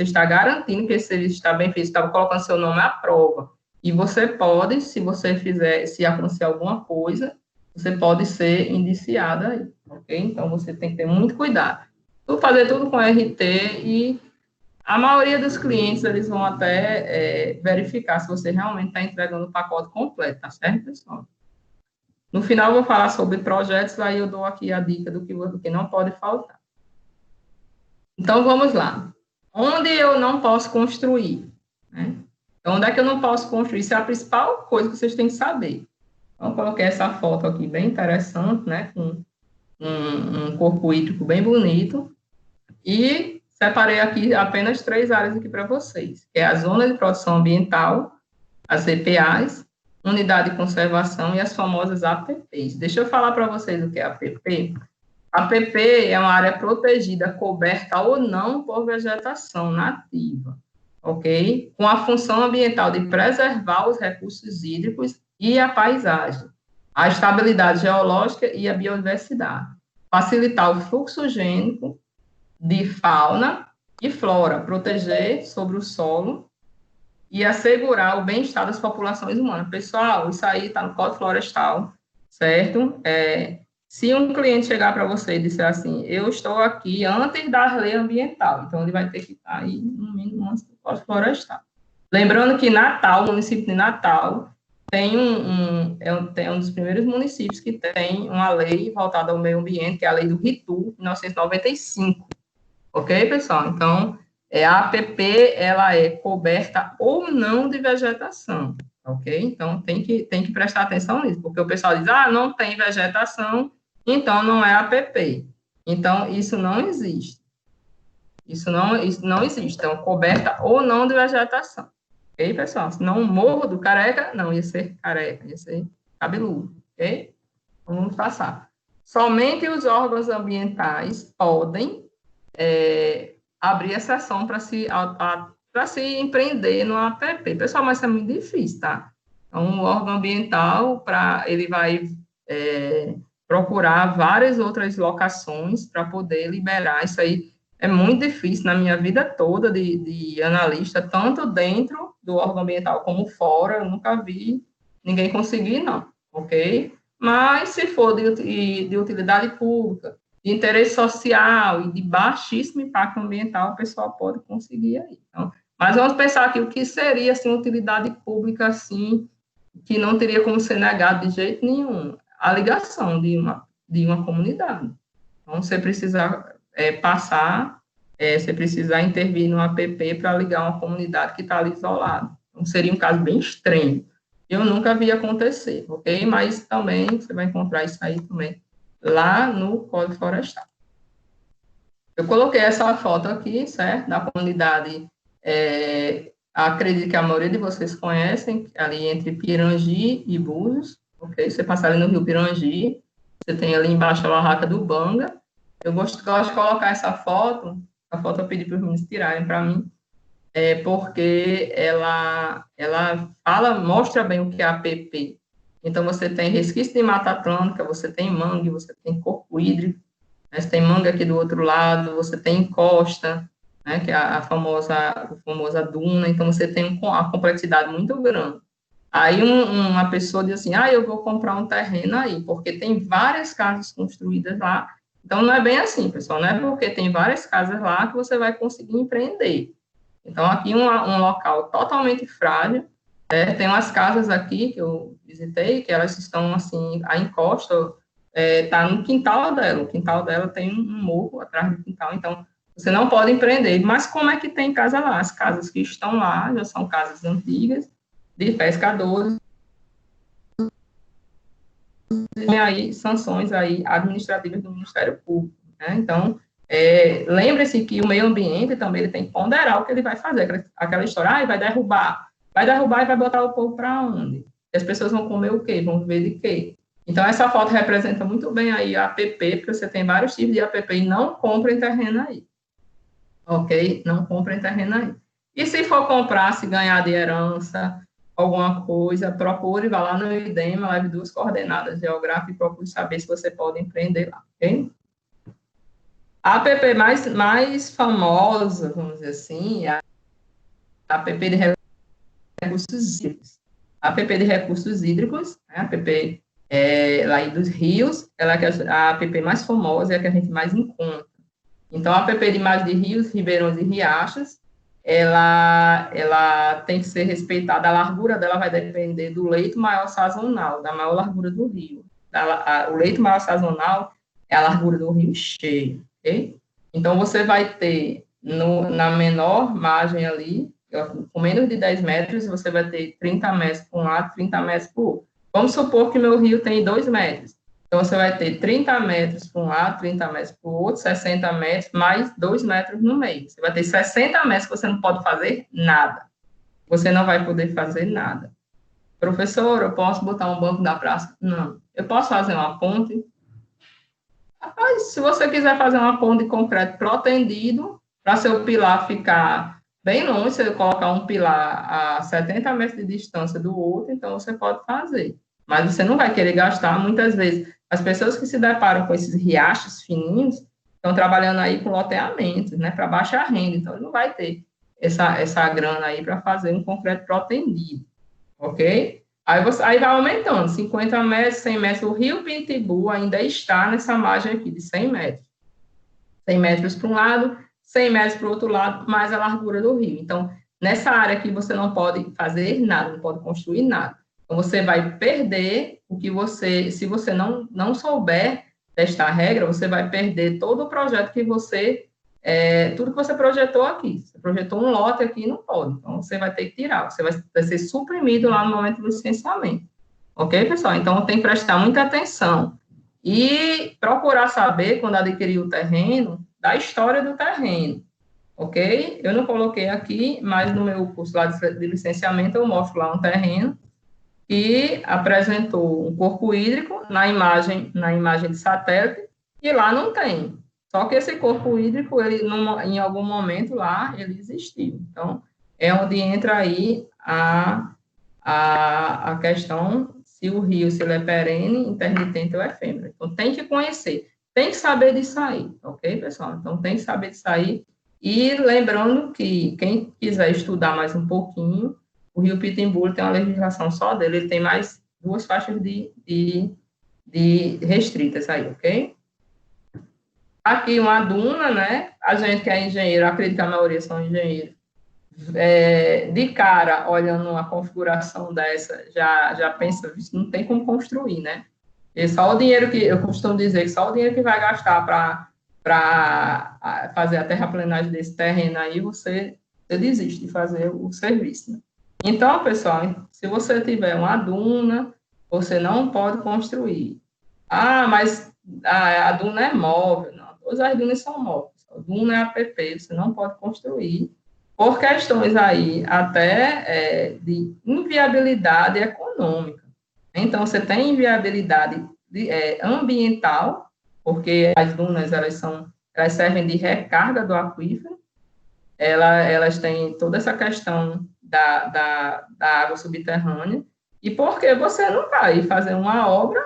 está garantindo que esse serviço está bem feito, está colocando seu nome à prova. E você pode, se acontecer alguma coisa, você pode ser indiciada aí, ok? Então, você tem que ter muito cuidado. Vou fazer tudo com RT e a maioria dos clientes, eles vão até verificar se você realmente está entregando o pacote completo, tá certo, pessoal? No final, eu vou falar sobre projetos, aí eu dou aqui a dica do que não pode faltar. Então, vamos lá. Onde eu não posso construir? Né? Então, onde é que eu não posso construir? Isso é a principal coisa que vocês têm que saber. Então, eu coloquei essa foto aqui bem interessante, né? Com um corpo hídrico bem bonito. E separei aqui apenas 3 áreas aqui para vocês, que é a Zona de Proteção Ambiental, as EPAs, Unidade de Conservação e as famosas APPs. Deixa eu falar para vocês o que é APP. APP é uma área protegida, coberta ou não por vegetação nativa, ok? Com a função ambiental de preservar os recursos hídricos e a paisagem, a estabilidade geológica e a biodiversidade, facilitar o fluxo gênico de fauna e flora, proteger sobre o solo e assegurar o bem-estar das populações humanas. Pessoal, isso aí está no Código Florestal, certo? Se um cliente chegar para você e disser assim, eu estou aqui antes da lei ambiental, então ele vai ter que estar aí, no mínimo, antes do Código Florestal. Lembrando que Natal, o município de Natal, é um dos primeiros municípios que tem uma lei voltada ao meio ambiente, que é a lei do RITU, 1995. Ok, pessoal? Então, a APP, ela é coberta ou não de vegetação, ok? Então, tem que prestar atenção nisso, porque o pessoal diz, não tem vegetação, então não é APP. Então, isso não existe. Isso não existe. Então, coberta ou não de vegetação. Ok, pessoal? Senão, o Morro do Careca, não, ia ser careca, ia ser cabeludo, ok? Então, vamos passar. Somente os órgãos ambientais podem abrir exceção para se empreender no APP. Pessoal, mas isso é muito difícil, tá? Então, o órgão ambiental, ele vai procurar várias outras locações para poder liberar. Isso aí é muito difícil na minha vida toda de analista, tanto dentro do órgão ambiental como fora, eu nunca vi ninguém conseguir, não, ok? Mas, se for de utilidade pública, de interesse social e de baixíssimo impacto ambiental, o pessoal pode conseguir aí. Então, mas vamos pensar aqui o que seria assim, utilidade pública assim, que não teria como ser negado de jeito nenhum. A ligação de uma comunidade. Então, você precisa você precisar intervir no APP para ligar uma comunidade que está ali isolada. Então, seria um caso bem extremo. Eu nunca vi acontecer, ok? Mas também você vai encontrar isso aí também lá no Código Florestal. Eu coloquei essa foto aqui, certo? Da comunidade, acredito que a maioria de vocês conhecem, ali entre Pirangi e Búzios, ok? Você passa ali no Rio Pirangi, você tem ali embaixo a barraca do Banga. Eu gosto de colocar essa foto, a foto eu pedi para os meninos tirarem para mim, porque ela mostra bem o que é a APP. Então, você tem resquício de Mata Atlântica, você tem mangue, você tem corpo hídrico, né? Você tem mangue aqui do outro lado, você tem encosta, né? Que é a famosa duna, então você tem uma complexidade muito grande. Aí uma pessoa diz assim, eu vou comprar um terreno aí, porque tem várias casas construídas lá. Então, não é bem assim, pessoal, não é porque tem várias casas lá que você vai conseguir empreender. Então, aqui um local totalmente frágil, tem umas casas aqui que eu visitei, que elas estão, assim, a encosta está no quintal dela. O quintal dela tem um morro atrás do quintal, então você não pode empreender. Mas como é que tem casa lá? As casas que estão lá já são casas antigas, de pescadores, e aí sanções aí administrativas do Ministério Público, né? Então, lembre-se que o meio ambiente também ele tem que ponderar o que ele vai fazer. Aquela história, vai derrubar e vai botar o povo para onde? E as pessoas vão comer o quê? Vão viver de quê? Então, essa foto representa muito bem aí a APP, porque você tem vários tipos de APP e não comprem terreno aí. Ok? Não comprem terreno aí. E se for comprar, se ganhar de herança, alguma coisa, procure, vá lá no IDEMA, leve 2 coordenadas geográficas e procure saber se você pode empreender lá, ok? A APP mais famosa, vamos dizer assim, é a APP de recursos hídricos. A APP de recursos hídricos, né, a APP lá aí dos rios, ela é a APP mais famosa, é a que a gente mais encontra. Então, a APP de imagem de rios, ribeirões e riachos, ela tem que ser respeitada, a largura dela vai depender do leito maior sazonal, da maior largura do rio. O leito maior sazonal é a largura do rio cheio, ok? Então, você vai ter, na menor margem ali, com menos de 10 metros, você vai ter 30 metros para um lado, 30 metros para o outro. Vamos supor que meu rio tem 2 metros. Então, você vai ter 30 metros para um lado, 30 metros para o outro, 60 metros, mais 2 metros no meio. Você vai ter 60 metros que você não pode fazer nada. Você não vai poder fazer nada. Professor, eu posso botar um banco na praça? Não. Eu posso fazer uma ponte? Rapaz, se você quiser fazer uma ponte de concreto protendido, para seu pilar ficar bem longe, você colocar um pilar a 70 metros de distância do outro, então você pode fazer. Mas você não vai querer gastar, muitas vezes. As pessoas que se deparam com esses riachos fininhos estão trabalhando aí com loteamentos, né, para baixa renda, então ele não vai ter essa grana aí para fazer um concreto protendido, ok? Aí vai aumentando, 50 metros, 100 metros. O rio Pitiguara ainda está nessa margem aqui de 100 metros. 100 metros para um lado, 100 metros para o outro lado, mais a largura do rio. Então, nessa área aqui, você não pode fazer nada, não pode construir nada. Então, você vai perder o que você, se você não souber desta regra, você vai perder todo o projeto que você, tudo que você projetou aqui. Você projetou um lote aqui, não pode. Então, você vai ter que tirar, você vai ser suprimido lá no momento do licenciamento. Ok, pessoal? Então, tem que prestar muita atenção. E procurar saber, quando adquirir o terreno, da história do terreno. Ok? Eu não coloquei aqui, mas no meu curso lá de licenciamento, eu mostro lá um terreno que apresentou um corpo hídrico na imagem de satélite, e lá não tem. Só que esse corpo hídrico, ele, em algum momento lá, ele existiu. Então, é onde entra aí a questão se o rio, se ele é perene, intermitente ou efêmero. Então, tem que conhecer, tem que saber disso aí, ok, pessoal? Então, tem que saber disso aí. E lembrando que quem quiser estudar mais um pouquinho, o Rio Pitiguara tem uma legislação só dele, ele tem mais 2 faixas de restritas aí, ok? Aqui uma duna, né? A gente que é engenheiro, acredito que a maioria são engenheiros, de cara, olhando uma configuração dessa, já pensa, não tem como construir, né? E só o dinheiro que, eu costumo dizer, que só o dinheiro que vai gastar para fazer a terraplenagem desse terreno aí, você desiste de fazer o serviço, né? Então, pessoal, se você tiver uma duna, você não pode construir. Ah, mas a duna é móvel. Não, todas as dunas são móveis. A duna é APP, você não pode construir por questões aí até de inviabilidade econômica. Então, você tem inviabilidade ambiental, porque as dunas elas servem de recarga do aquífero, elas têm toda essa questão da água subterrânea, e porque você não vai fazer uma obra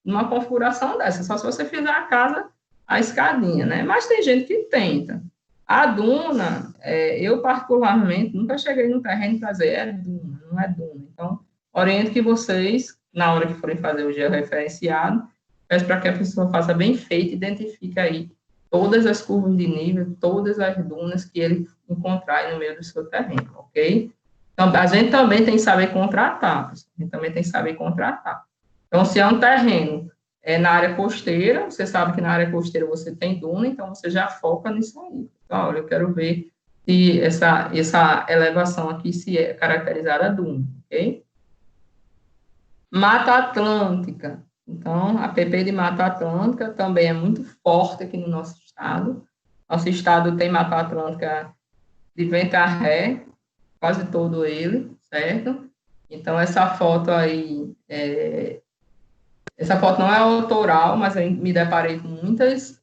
numa configuração dessa, só se você fizer a casa, a escadinha, né? Mas tem gente que tenta. A duna, eu particularmente, nunca cheguei no terreno para dizer, é duna, não é duna. Então, oriento que vocês, na hora que forem fazer o georreferenciado, peço para que a pessoa faça bem feito, identifique aí todas as curvas de nível, todas as dunas que ele encontrar no meio do seu terreno, ok? Então, a gente também tem que saber contratar, a gente também tem que saber contratar. Então, se é um terreno na área costeira, você sabe que na área costeira você tem duna, então você já foca nisso aí. Então, olha, eu quero ver se essa elevação aqui se é caracterizada duna, ok? Mata Atlântica. Então, a PP de Mata Atlântica também é muito forte aqui no nosso estado. Nosso estado tem Mata Atlântica de vento a ré, quase todo ele, certo? Então, essa foto aí, essa foto não é autoral, mas eu me deparei com muitas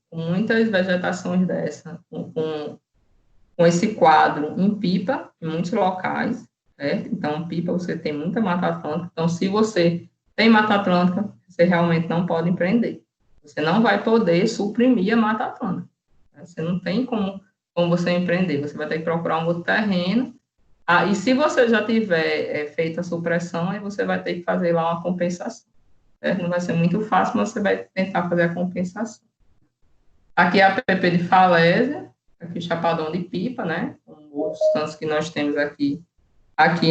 vegetações dessa, com esse quadro em Pipa, em muitos locais, certo? Então, Pipa, você tem muita Mata Atlântica. Então, se você tem Mata Atlântica, você realmente não pode empreender. Você não vai poder suprimir a Mata Atlântica. Você não tem como você empreender. Você vai ter que procurar um outro terreno. E se você já tiver feito a supressão, aí você vai ter que fazer lá uma compensação. certo? Não vai ser muito fácil, mas você vai tentar fazer a compensação. Aqui é a PP de falésia, aqui Chapadão de Pipa, né? Com outros tantos que nós temos aqui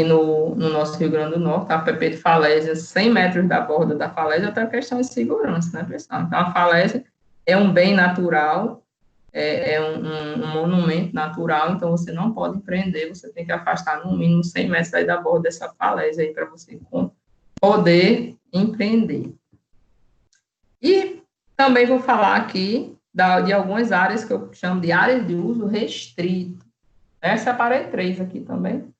no nosso Rio Grande do Norte, a PP de falésia, 100 metros da borda da falésia, até questão de segurança, né, pessoal? Então, a falésia é um bem natural, é um monumento natural, então você não pode empreender, você tem que afastar no mínimo 100 metros aí da borda dessa falésia aí para você poder empreender. E também vou falar aqui de algumas áreas que eu chamo de áreas de uso restrito. Separei 3 aqui também.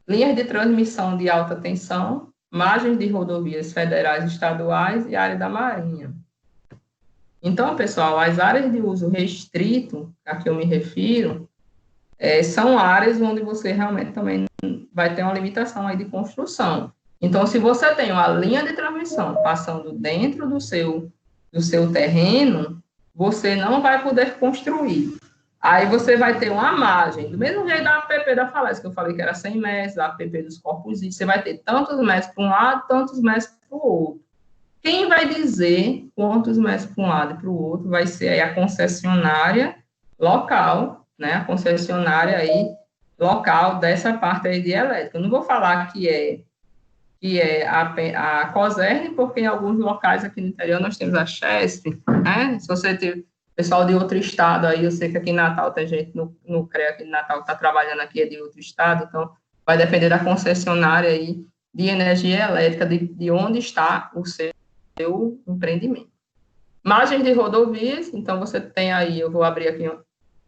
Linhas de transmissão de alta tensão, margens de rodovias federais e estaduais e área da Marinha. Então, pessoal, as áreas de uso restrito, a que eu me refiro, são áreas onde você realmente também vai ter uma limitação aí de construção. Então, se você tem uma linha de transmissão passando dentro do seu terreno, você não vai poder construir. Aí você vai ter uma margem, do mesmo jeito da APP da falésia, que eu falei que era 100 metros, a APP dos corpos, você vai ter tantos metros para um lado, tantos metros para o outro. Quem vai dizer quantos metros para um lado e para o outro vai ser aí a concessionária local, né? A concessionária aí local dessa parte aí de elétrica. Eu não vou falar que é a COSERN, porque em alguns locais aqui no interior nós temos a CHESP, né? Se você tiver pessoal de outro estado aí, eu sei que aqui em Natal tem gente no CREA aqui em Natal que está trabalhando aqui de outro estado, então vai depender da concessionária aí de energia elétrica, de onde está o seu empreendimento. Margem de rodovias, então você tem aí, eu vou abrir aqui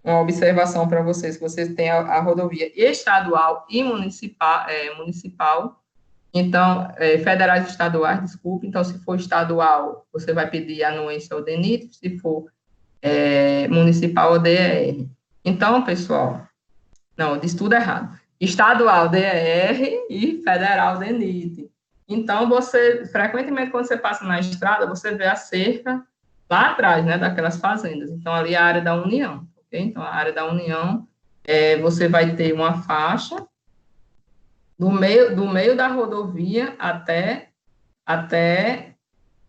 uma observação para vocês, que vocês têm a rodovia estadual e municipal, então, federais e estaduais, desculpe, então se for estadual, você vai pedir anuência ao DENIT, se for municipal ou DER. Então, pessoal, não, eu disse tudo errado. Estadual, DER e federal, DENIT. Então, frequentemente, quando você passa na estrada, você vê a cerca lá atrás, né, daquelas fazendas. Então, ali é a área da União, ok? Então, a área da União, você vai ter uma faixa do meio da rodovia até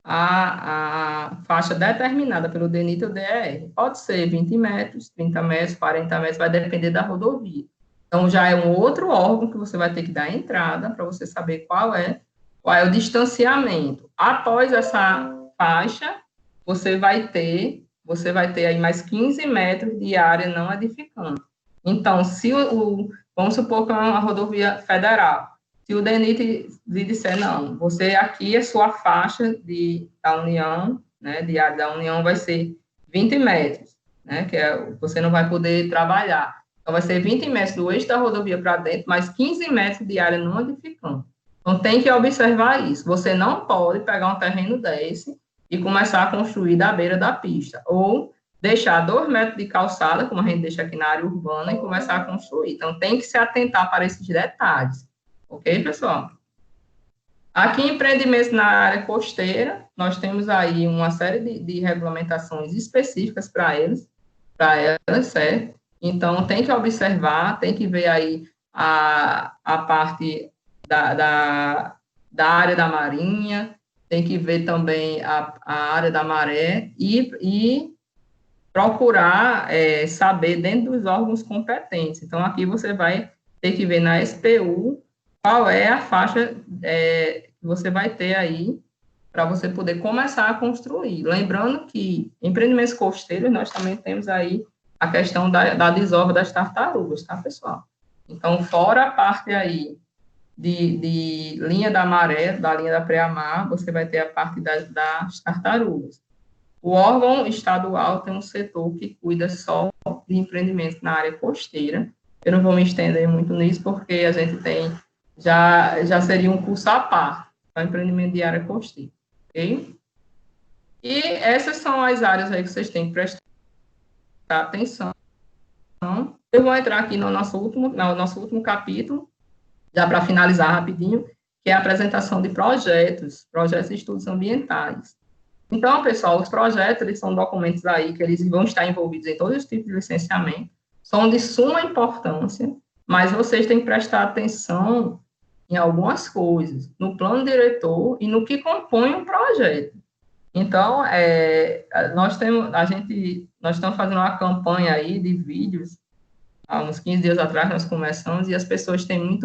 a faixa determinada pelo DENIT ou DER. Pode ser 20 metros, 30 metros, 40 metros, vai depender da rodovia. Então, já é um outro órgão que você vai ter que dar entrada para você saber qual é o distanciamento. Após essa faixa, você vai ter aí mais 15 metros de área não edificante. Então, vamos supor que é uma rodovia federal, se o DENIT lhe disser, não, você aqui, a sua faixa da União, né, de área da União vai ser 20 metros, né, você não vai poder trabalhar. Então, vai ser 20 metros do eixo da rodovia para dentro, mais 15 metros de área não edificante. Então, tem que observar isso. Você não pode pegar um terreno desse e começar a construir da beira da pista, ou deixar 2 metros de calçada, como a gente deixa aqui na área urbana, e começar a construir. Então, tem que se atentar para esses detalhes. Ok, pessoal? Aqui, empreendimentos na área costeira, nós temos aí uma série de regulamentações específicas para elas, certo? Então, tem que observar, tem que ver aí a parte da área da marinha, tem que ver também a área da maré e procurar saber dentro dos órgãos competentes. Então, aqui você vai ter que ver na SPU qual é a faixa que você vai ter aí para você poder começar a construir. Lembrando que empreendimentos costeiros, nós também temos aí a questão da desova das tartarugas, tá, pessoal? Então, fora a parte aí de linha da maré, da linha da pré-mar, você vai ter a parte das tartarugas. O órgão estadual tem um setor que cuida só de empreendimentos na área costeira. Eu não vou me estender muito nisso, porque a gente tem, já seria um curso à parte, para empreendimento de área costeira, ok? E essas são as áreas aí que vocês têm que prestar atenção. Eu vou entrar aqui no nosso último capítulo, já para finalizar rapidinho, que é a apresentação de projetos e estudos ambientais. Então, pessoal, os projetos, eles são documentos aí que eles vão estar envolvidos em todos os tipos de licenciamento, são de suma importância, mas vocês têm que prestar atenção em algumas coisas, no plano diretor e no que compõe o projeto. Então, nós estamos fazendo uma campanha aí de vídeos, há uns 15 dias atrás nós começamos, e as pessoas têm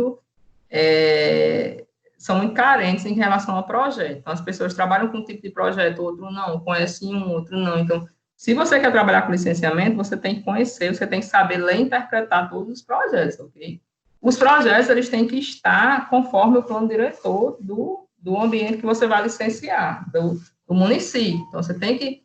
são muito carentes em relação ao projeto. Então, as pessoas trabalham com um tipo de projeto, outro não, conhecem um, outro não. Então, se você quer trabalhar com licenciamento, você tem que conhecer, você tem que saber ler e interpretar todos os projetos, ok? Os projetos, eles têm que estar conforme o plano diretor do ambiente que você vai licenciar, do município. Então, você tem que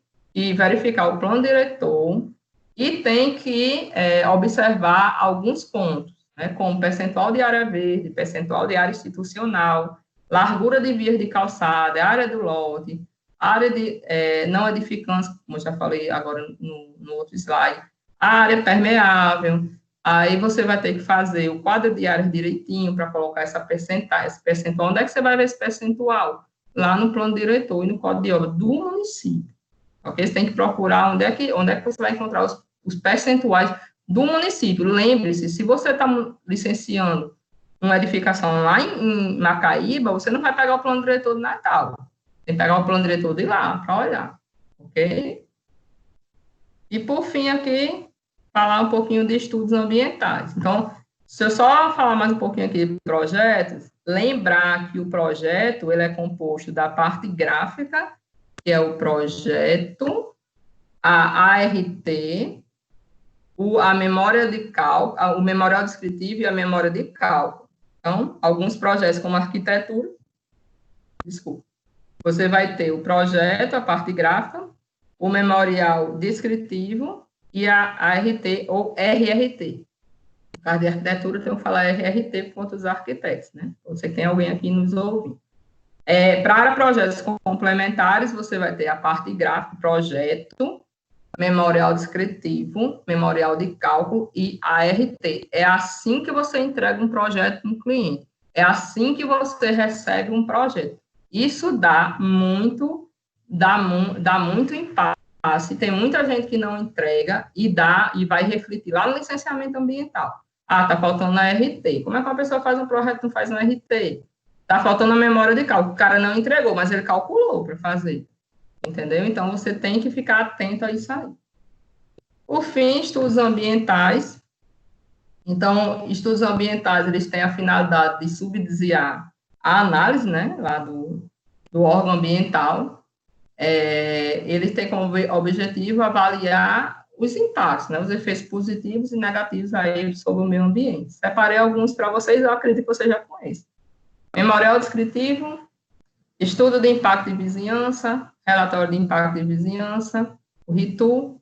verificar o plano diretor e tem que observar alguns pontos, né, como percentual de área verde, percentual de área institucional, largura de vias de calçada, área do lote, área de não edificantes, como eu já falei agora no outro slide, área permeável. Aí você vai ter que fazer o quadro de áreas direitinho para colocar esse percentual. Onde é que você vai ver esse percentual? Lá no plano diretor e no código de obra do município. Ok? Você tem que procurar onde é que você vai encontrar os percentuais do município. Lembre-se, se você está licenciando uma edificação lá em Macaíba, você não vai pegar o plano diretor do Natal. Tem que pegar o plano diretor de lá para olhar. Ok? E, por fim, aqui, falar um pouquinho de estudos ambientais. Então, se eu só falar mais um pouquinho aqui de projetos, lembrar que o projeto ele é composto da parte gráfica, que é o projeto, a ART, a memória de cálculo, o memorial descritivo e a memória de cálculo. Então, alguns projetos como arquitetura, você vai ter o projeto, a parte gráfica, o memorial descritivo e a ART ou RRT. No caso de arquitetura, eu tenho que falar RRT por conta dos arquitetos, né? Você tem alguém aqui nos ouvindo. Para projetos complementares, você vai ter a parte gráfica, projeto, memorial descritivo, memorial de cálculo e ART. É assim que você entrega um projeto no cliente. É assim que você recebe um projeto. Isso dá muito impasse. Tem muita gente que não entrega e vai refletir lá no licenciamento ambiental. Tá faltando na RT. Como é que uma pessoa faz um projeto e não faz na RT? Tá faltando a memória de cálculo. O cara não entregou, mas ele calculou para fazer. Entendeu? Então, você tem que ficar atento a isso aí. Por fim, estudos ambientais. Então, estudos ambientais, eles têm a finalidade de subsidiar a análise, né, lá do órgão ambiental. Eles têm como objetivo avaliar os impactos, né, os efeitos positivos e negativos aí sobre o meio ambiente. Separei alguns para vocês, eu acredito que vocês já conhecem. Memorial descritivo, estudo de impacto de vizinhança, relatório de impacto de vizinhança, o RITU,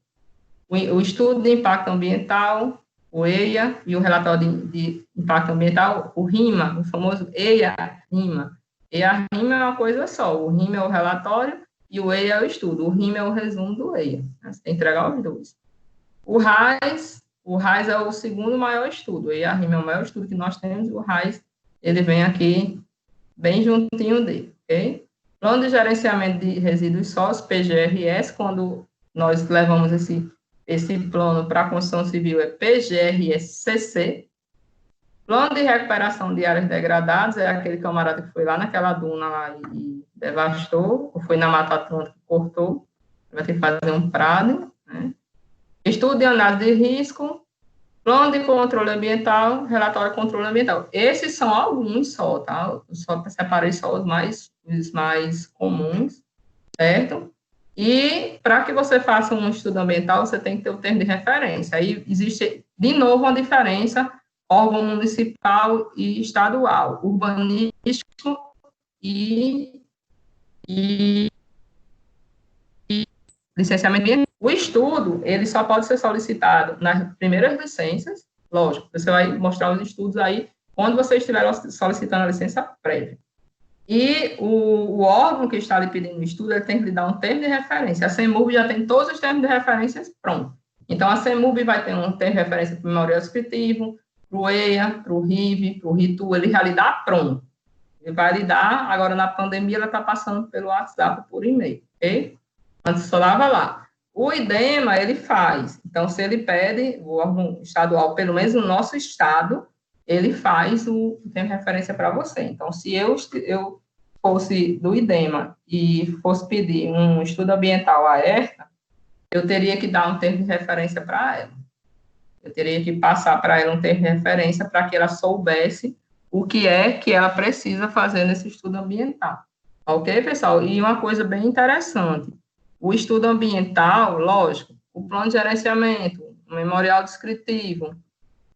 o estudo de impacto ambiental, o EIA, e o relatório de impacto ambiental, o RIMA, o famoso EIA-RIMA. EIA-RIMA é uma coisa só, o RIMA é o relatório e o EIA é o estudo. O RIMA é o resumo do EIA, né? Você tem que entregar os dois. O RAIS é o segundo maior estudo, o EIA-RIMA é o maior estudo que nós temos, e o RAIS, ele vem aqui bem juntinho dele, ok? Plano de Gerenciamento de Resíduos Sólidos, PGRS, quando nós levamos esse plano para a construção civil, é PGRS-CC. Plano de Recuperação de Áreas Degradadas, é aquele camarada que foi lá naquela duna lá e devastou, ou foi na Mata Atlântica e cortou, vai ter que fazer um prado, né? Estudo de análise de risco, plano de controle ambiental, relatório de controle ambiental. Esses são alguns só, tá? Eu só separei só os mais comuns, certo? E para que você faça um estudo ambiental, você tem que ter o termo de referência. Aí existe, de novo, uma diferença, órgão municipal e estadual, urbanístico e licenciamento ambiental. O estudo, ele só pode ser solicitado nas primeiras licenças, lógico, você vai mostrar os estudos aí, quando você estiver solicitando a licença prévia. E o órgão que está lhe pedindo o estudo, ele tem que lhe dar um termo de referência. A CEMUB já tem todos os termos de referências prontos. Então, a CEMUB vai ter um termo de referência para o memorial descritivo, para o EIA, para o RIV, para o RITU, ele já lhe dá pronto. Ele vai lhe dar, agora na pandemia, ela está passando pelo WhatsApp, por e-mail, ok? Antes só dava lá. O IDEMA, ele faz. Então, se ele pede, o órgão estadual, pelo menos no nosso estado, ele faz o tempo de referência para você. Então, se eu fosse do IDEMA e fosse pedir um estudo ambiental à ERTA, eu teria que dar um termo de referência para ela. Eu teria que passar para ela um termo de referência para que ela soubesse o que é que ela precisa fazer nesse estudo ambiental. Ok, pessoal? E uma coisa bem interessante, o estudo ambiental, lógico, o plano de gerenciamento, o memorial descritivo,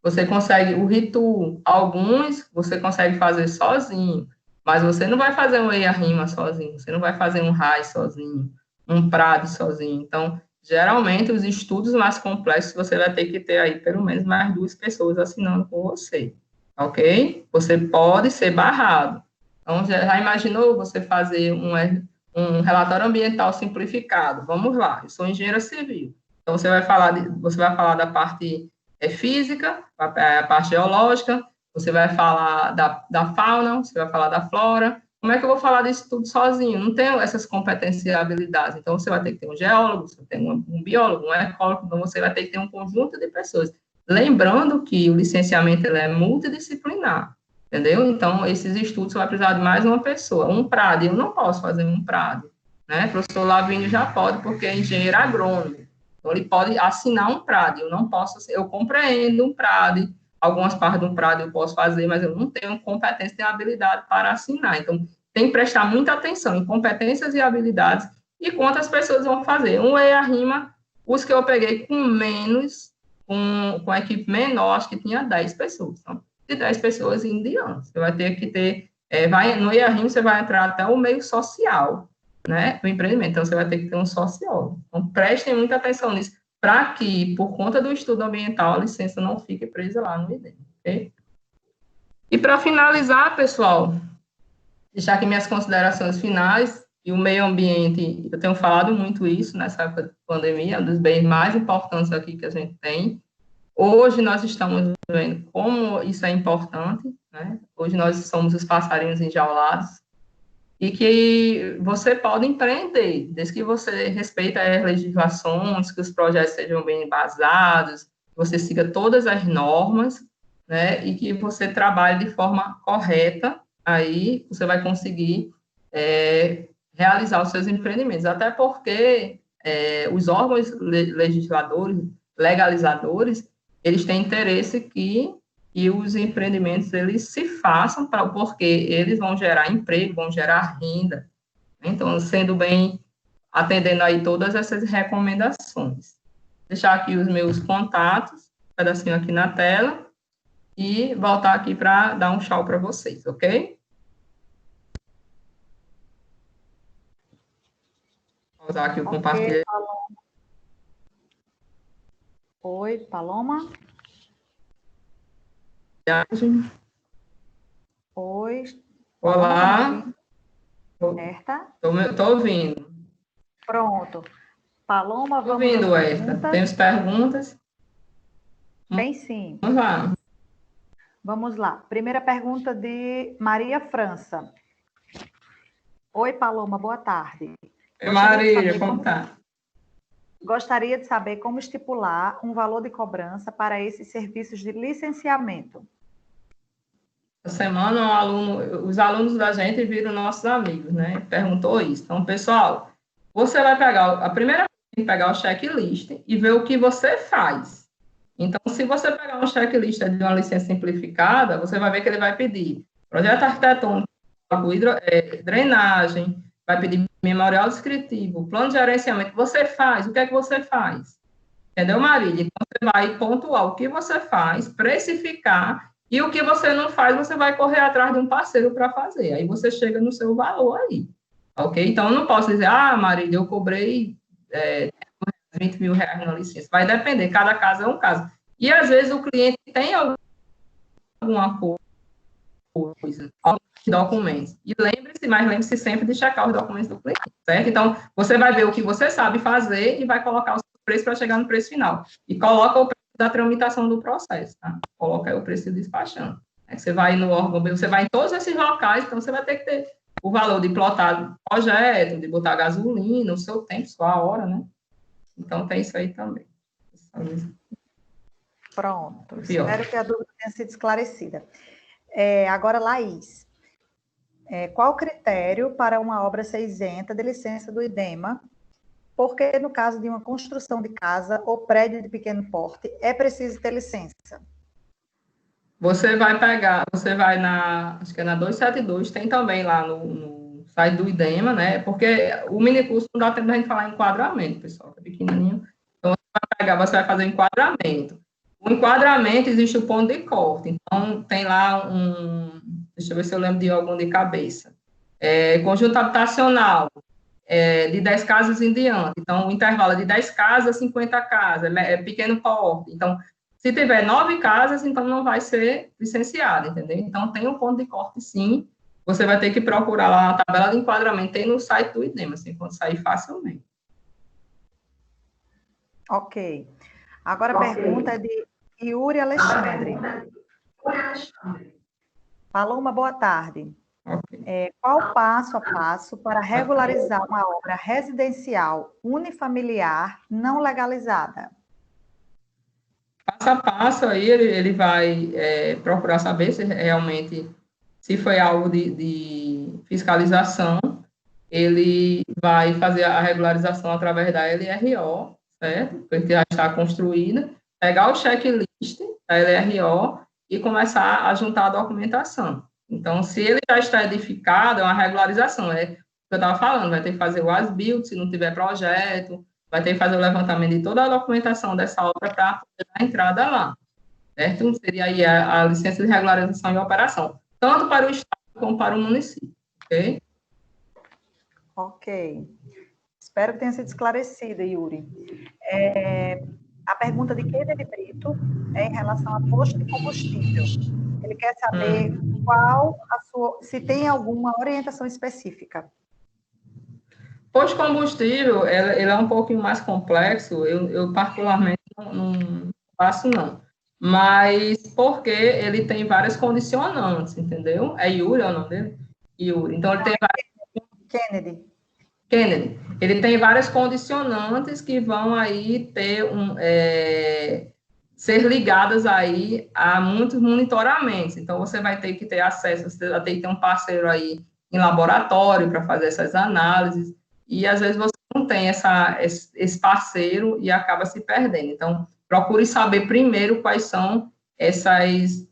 você consegue, o RITU, alguns você consegue fazer sozinho, mas você não vai fazer um EIA-RIMA sozinho, você não vai fazer um RAI sozinho, um PRAD sozinho. Então, geralmente, os estudos mais complexos, você vai ter que ter aí pelo menos mais 2 pessoas assinando com você, ok? Você pode ser barrado. Então, já imaginou você fazer um relatório ambiental simplificado? Vamos lá, eu sou engenheira civil. Então, você vai falar da parte física, a parte geológica, você vai falar da fauna, você vai falar da flora. Como é que eu vou falar disso tudo sozinho? Não tenho essas competências e habilidades. Então, você vai ter que ter um geólogo, você tem um biólogo, um ecólogo, então você vai ter que ter um conjunto de pessoas. Lembrando que o licenciamento ele é multidisciplinar, entendeu? Então, esses estudos vai precisar de mais uma pessoa. Um PRAD, eu não posso fazer um PRAD, né? O professor Lavínia já pode, porque é engenheiro agrônomo. Então, ele pode assinar um PRAD, eu não posso, eu compreendo um PRAD, algumas partes do PRAD eu posso fazer, mas eu não tenho competência e habilidade para assinar. Então, tem que prestar muita atenção em competências e habilidades e quantas pessoas vão fazer. Um EIA-RIMA, os que eu peguei com menos, com a equipe menor, acho que tinha 10 pessoas. Então, de 10 pessoas em diante. Você vai ter que ter, no EIA-RIMA você vai entrar até o meio social, né, do empreendimento. Então, você vai ter que ter um sociólogo. Então, prestem muita atenção nisso, para que, por conta do estudo ambiental, a licença não fique presa lá no IDEM, ok? E, para finalizar, pessoal, deixar aqui minhas considerações finais, e o meio ambiente, eu tenho falado muito isso nessa época de pandemia, um dos bens mais importantes aqui que a gente tem. Hoje nós estamos vendo como isso é importante, né? Hoje nós somos os passarinhos enjaulados, e que você pode empreender, desde que você respeite as legislações, que os projetos sejam bem embasados, que você siga todas as normas, né, e que você trabalhe de forma correta, aí você vai conseguir realizar os seus empreendimentos, até porque os órgãos legisladores, legalizadores, eles têm interesse que os empreendimentos eles se façam porque eles vão gerar emprego, vão gerar renda. Então, sendo bem, atendendo aí todas essas recomendações. Deixar aqui os meus contatos, um pedacinho aqui na tela, e voltar aqui para dar um tchau para vocês, ok? Vou usar aqui o compartilhamento. Oi, Paloma. Oi. Olá. Herta? Estou ouvindo. Pronto. Paloma, vamos ouvindo, Herta. Temos perguntas? Tem sim. Vamos lá. Vamos lá. Primeira pergunta de Maria França. Oi, Paloma, boa tarde. Oi, Maria, como está? Gostaria de saber como estipular um valor de cobrança para esses serviços de licenciamento. Essa semana, os alunos da gente viram nossos amigos, né? Perguntou isso. Então, pessoal, você vai pegar, a primeira coisa, tem que pegar o checklist e ver o que você faz. Então, se você pegar um checklist de uma licença simplificada, você vai ver que ele vai pedir projeto arquitetônico, drenagem, vai pedir memorial descritivo, plano de gerenciamento. Você faz, o que é que você faz? Entendeu, Marília? Então, você vai pontuar o que você faz, precificar, e o que você não faz, você vai correr atrás de um parceiro para fazer. Aí você chega no seu valor aí, ok? Então, eu não posso dizer, Marília, eu cobrei 20 mil reais na licença. Vai depender, cada caso é um caso. E, às vezes, o cliente tem alguma coisa, alguns documentos. E lembre-se sempre de checar os documentos do cliente, certo? Então, você vai ver o que você sabe fazer e vai colocar o seu preço para chegar no preço final. E coloca o preço da tramitação do processo, tá? Coloca aí o preço do despachante. Você vai no órgão, você vai em todos esses locais, então você vai ter que ter o valor de plotar projeto, de botar gasolina, o seu tempo, sua hora, né? Então, tem isso aí também. Pronto. Pior. Espero que a dúvida tenha sido esclarecida. Agora, Laís, qual o critério para uma obra ser isenta de licença do IDEMA? Porque, no caso de uma construção de casa ou prédio de pequeno porte, é preciso ter licença. Você vai acho que é na 272, tem também lá no site do IDEMA, né? Porque o minicurso não dá tempo da gente falar em enquadramento, pessoal, é pequenininho. Então, você vai fazer o enquadramento. O enquadramento existe o ponto de corte. Então, tem lá deixa eu ver se eu lembro de algum de cabeça. Conjunto habitacional, de 10 casas em diante. Então, o intervalo é de 10 casas a 50 casas, é pequeno porte. Então, se tiver 9 casas, então não vai ser licenciado, entendeu? Então, tem um ponto de corte, sim. Você vai ter que procurar lá na tabela de enquadramento, tem no site do IDEMA, assim, pode sair facilmente. Ok. Agora a pergunta é de Yuri Alexandre. Paloma, boa tarde. Okay. Qual o passo a passo para regularizar uma obra residencial unifamiliar não legalizada? Passo a passo aí, ele vai procurar saber se realmente, se foi algo de fiscalização, ele vai fazer a regularização através da LRO, certo? Porque já está construída, pegar o checklist da LRO e começar a juntar a documentação. Então, se ele já está edificado, é uma regularização, é o que eu estava falando, vai ter que fazer o as-built, se não tiver projeto, vai ter que fazer o levantamento de toda a documentação dessa obra para poder dar entrada lá, certo? Seria aí a licença de regularização e operação, tanto para o Estado como para o município, ok? Ok. Espero que tenha sido esclarecida, Yuri. A pergunta de Kennedy Brito é em relação a posto de combustível. Ele quer saber se tem alguma orientação específica. Posto de combustível, ele é um pouquinho mais complexo, eu particularmente não faço, não. Mas porque ele tem várias condicionantes, entendeu? É Yuri é o nome dele? Yuri. Então, ele tem Kennedy. Ele tem várias condicionantes que vão aí ser ligadas aí a muitos monitoramentos. Então, você vai ter que ter acesso, você vai ter que ter um parceiro aí em laboratório para fazer essas análises, e às vezes você não tem esse parceiro e acaba se perdendo. Então, procure saber primeiro quais são essas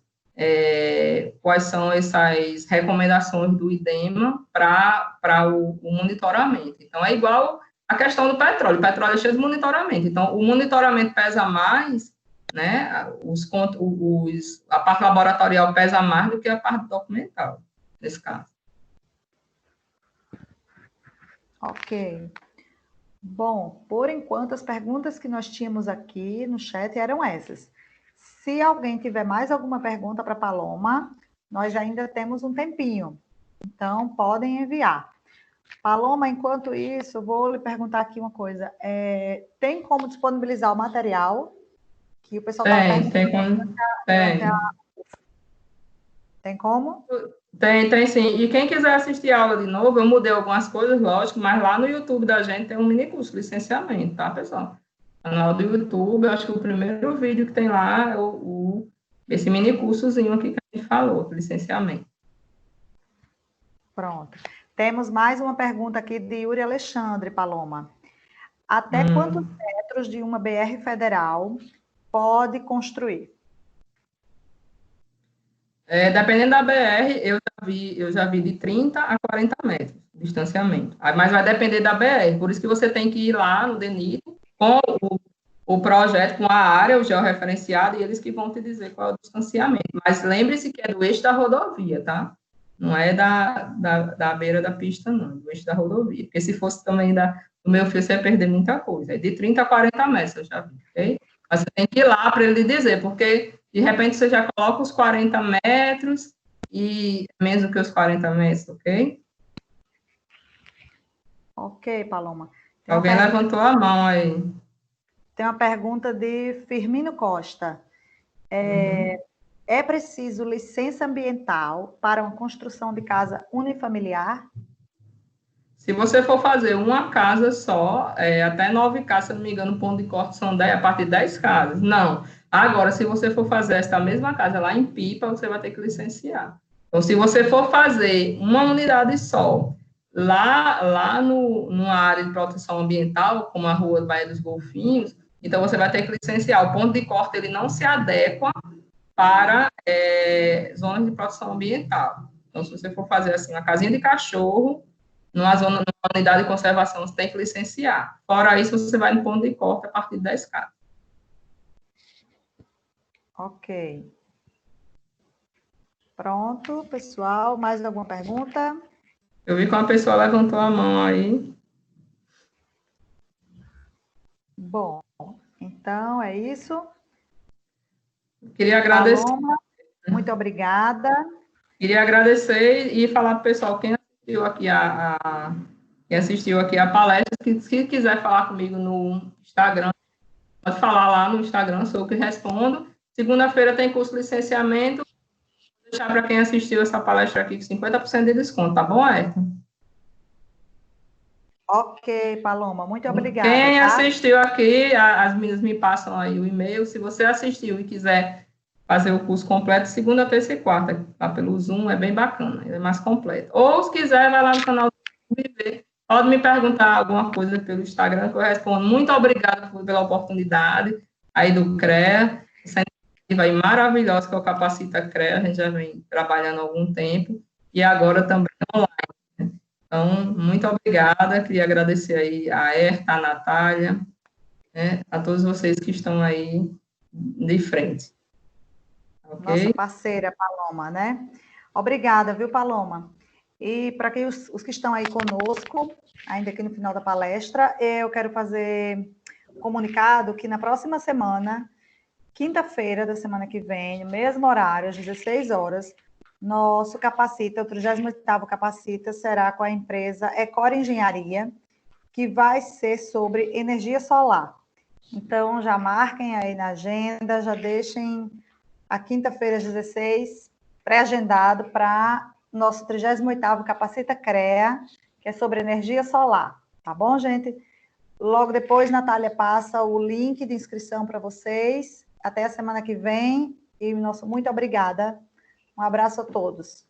recomendações do IDEMA para o monitoramento. Então, é igual a questão do petróleo. O petróleo é cheio de monitoramento. Então, o monitoramento pesa mais, né? A parte laboratorial pesa mais do que a parte documental, nesse caso. Ok. Bom, por enquanto, as perguntas que nós tínhamos aqui no chat eram essas. Se alguém tiver mais alguma pergunta para a Paloma, nós ainda temos um tempinho. Então, podem enviar. Paloma, enquanto isso, vou lhe perguntar aqui uma coisa. Tem como disponibilizar o material que o pessoal está perguntando? Tem como? Tem sim. E quem quiser assistir a aula de novo, eu mudei algumas coisas, lógico, mas lá no YouTube da gente tem um mini curso de licenciamento, tá, pessoal? No canal do YouTube, eu acho que o primeiro vídeo que tem lá é esse mini cursozinho aqui que a gente falou, de licenciamento. Pronto. Temos mais uma pergunta aqui de Yuri Alexandre, Paloma. Até quantos metros de uma BR federal pode construir? Dependendo da BR, eu já vi de 30 a 40 metros de distanciamento. Mas vai depender da BR, por isso que você tem que ir lá no DENIT com o projeto, com a área, o georreferenciado, e eles que vão te dizer qual é o distanciamento. Mas lembre-se que é do eixo da rodovia, tá? Não é da beira da pista, não, do eixo da rodovia. Porque se fosse também do meu filho, você ia perder muita coisa. É de 30 a 40 metros, eu já vi, ok? Mas você tem que ir lá para ele dizer, porque de repente você já coloca os 40 metros e menos do que os 40 metros, ok? Ok, Paloma. Alguém levantou a mão aí. Tem uma pergunta de Firmino Costa. É preciso licença ambiental para uma construção de casa unifamiliar? Se você for fazer uma casa só, até 9 casas, se eu não me engano, o ponto de corte são 10, a partir de 10 casas. Não. Agora, se você for fazer esta mesma casa lá em Pipa, você vai ter que licenciar. Então, se você for fazer uma unidade só, lá numa área de proteção ambiental, como a Rua Baía dos Golfinhos, então você vai ter que licenciar. O ponto de corte, ele não se adequa para zonas de proteção ambiental. Então, se você for fazer assim, uma casinha de cachorro, numa unidade de conservação, você tem que licenciar. Fora isso, você vai no ponto de corte a partir de 10 casas. Ok. Pronto, pessoal. Mais alguma pergunta? Eu vi que uma pessoa levantou a mão aí. Bom, então é isso. Queria agradecer. Paloma, muito obrigada. Queria agradecer e falar para o pessoal, quem assistiu aqui a palestra, que se quiser falar comigo no Instagram, pode falar lá no Instagram, sou eu que respondo. Segunda-feira tem curso de licenciamento. Vou deixar para quem assistiu essa palestra aqui com 50% de desconto, tá bom, Ayrton? Ok, Paloma, muito obrigada. Quem tá? assistiu aqui, as meninas me passam aí o e-mail. Se você assistiu e quiser fazer o curso completo, segunda, terça e quarta, tá pelo Zoom, é bem bacana, é mais completo. Ou, se quiser, vai lá no canal do YouTube e ver. Pode me perguntar alguma coisa pelo Instagram, que eu respondo. Muito obrigada pela oportunidade aí do CREA, essa iniciativa aí maravilhosa que é o Capacita CREA, a gente já vem trabalhando há algum tempo, e agora também online. Então, muito obrigada, queria agradecer aí a Erta, a Natália, né, a todos vocês que estão aí de frente. Okay? Nossa parceira, Paloma, né? Obrigada, viu, Paloma? E para quem os que estão aí conosco, ainda aqui no final da palestra, eu quero fazer um comunicado que na próxima semana, quinta-feira da semana que vem, no mesmo horário, às 16 horas, nosso Capacita, o 38º Capacita, será com a empresa Ecor Engenharia, que vai ser sobre energia solar. Então, já marquem aí na agenda, já deixem a quinta-feira, às 16, pré-agendado para nosso 38º Capacita CREA, que é sobre energia solar. Tá bom, gente? Logo depois, Natália passa o link de inscrição para vocês. Até a semana que vem. E, nosso muito obrigada. Um abraço a todos.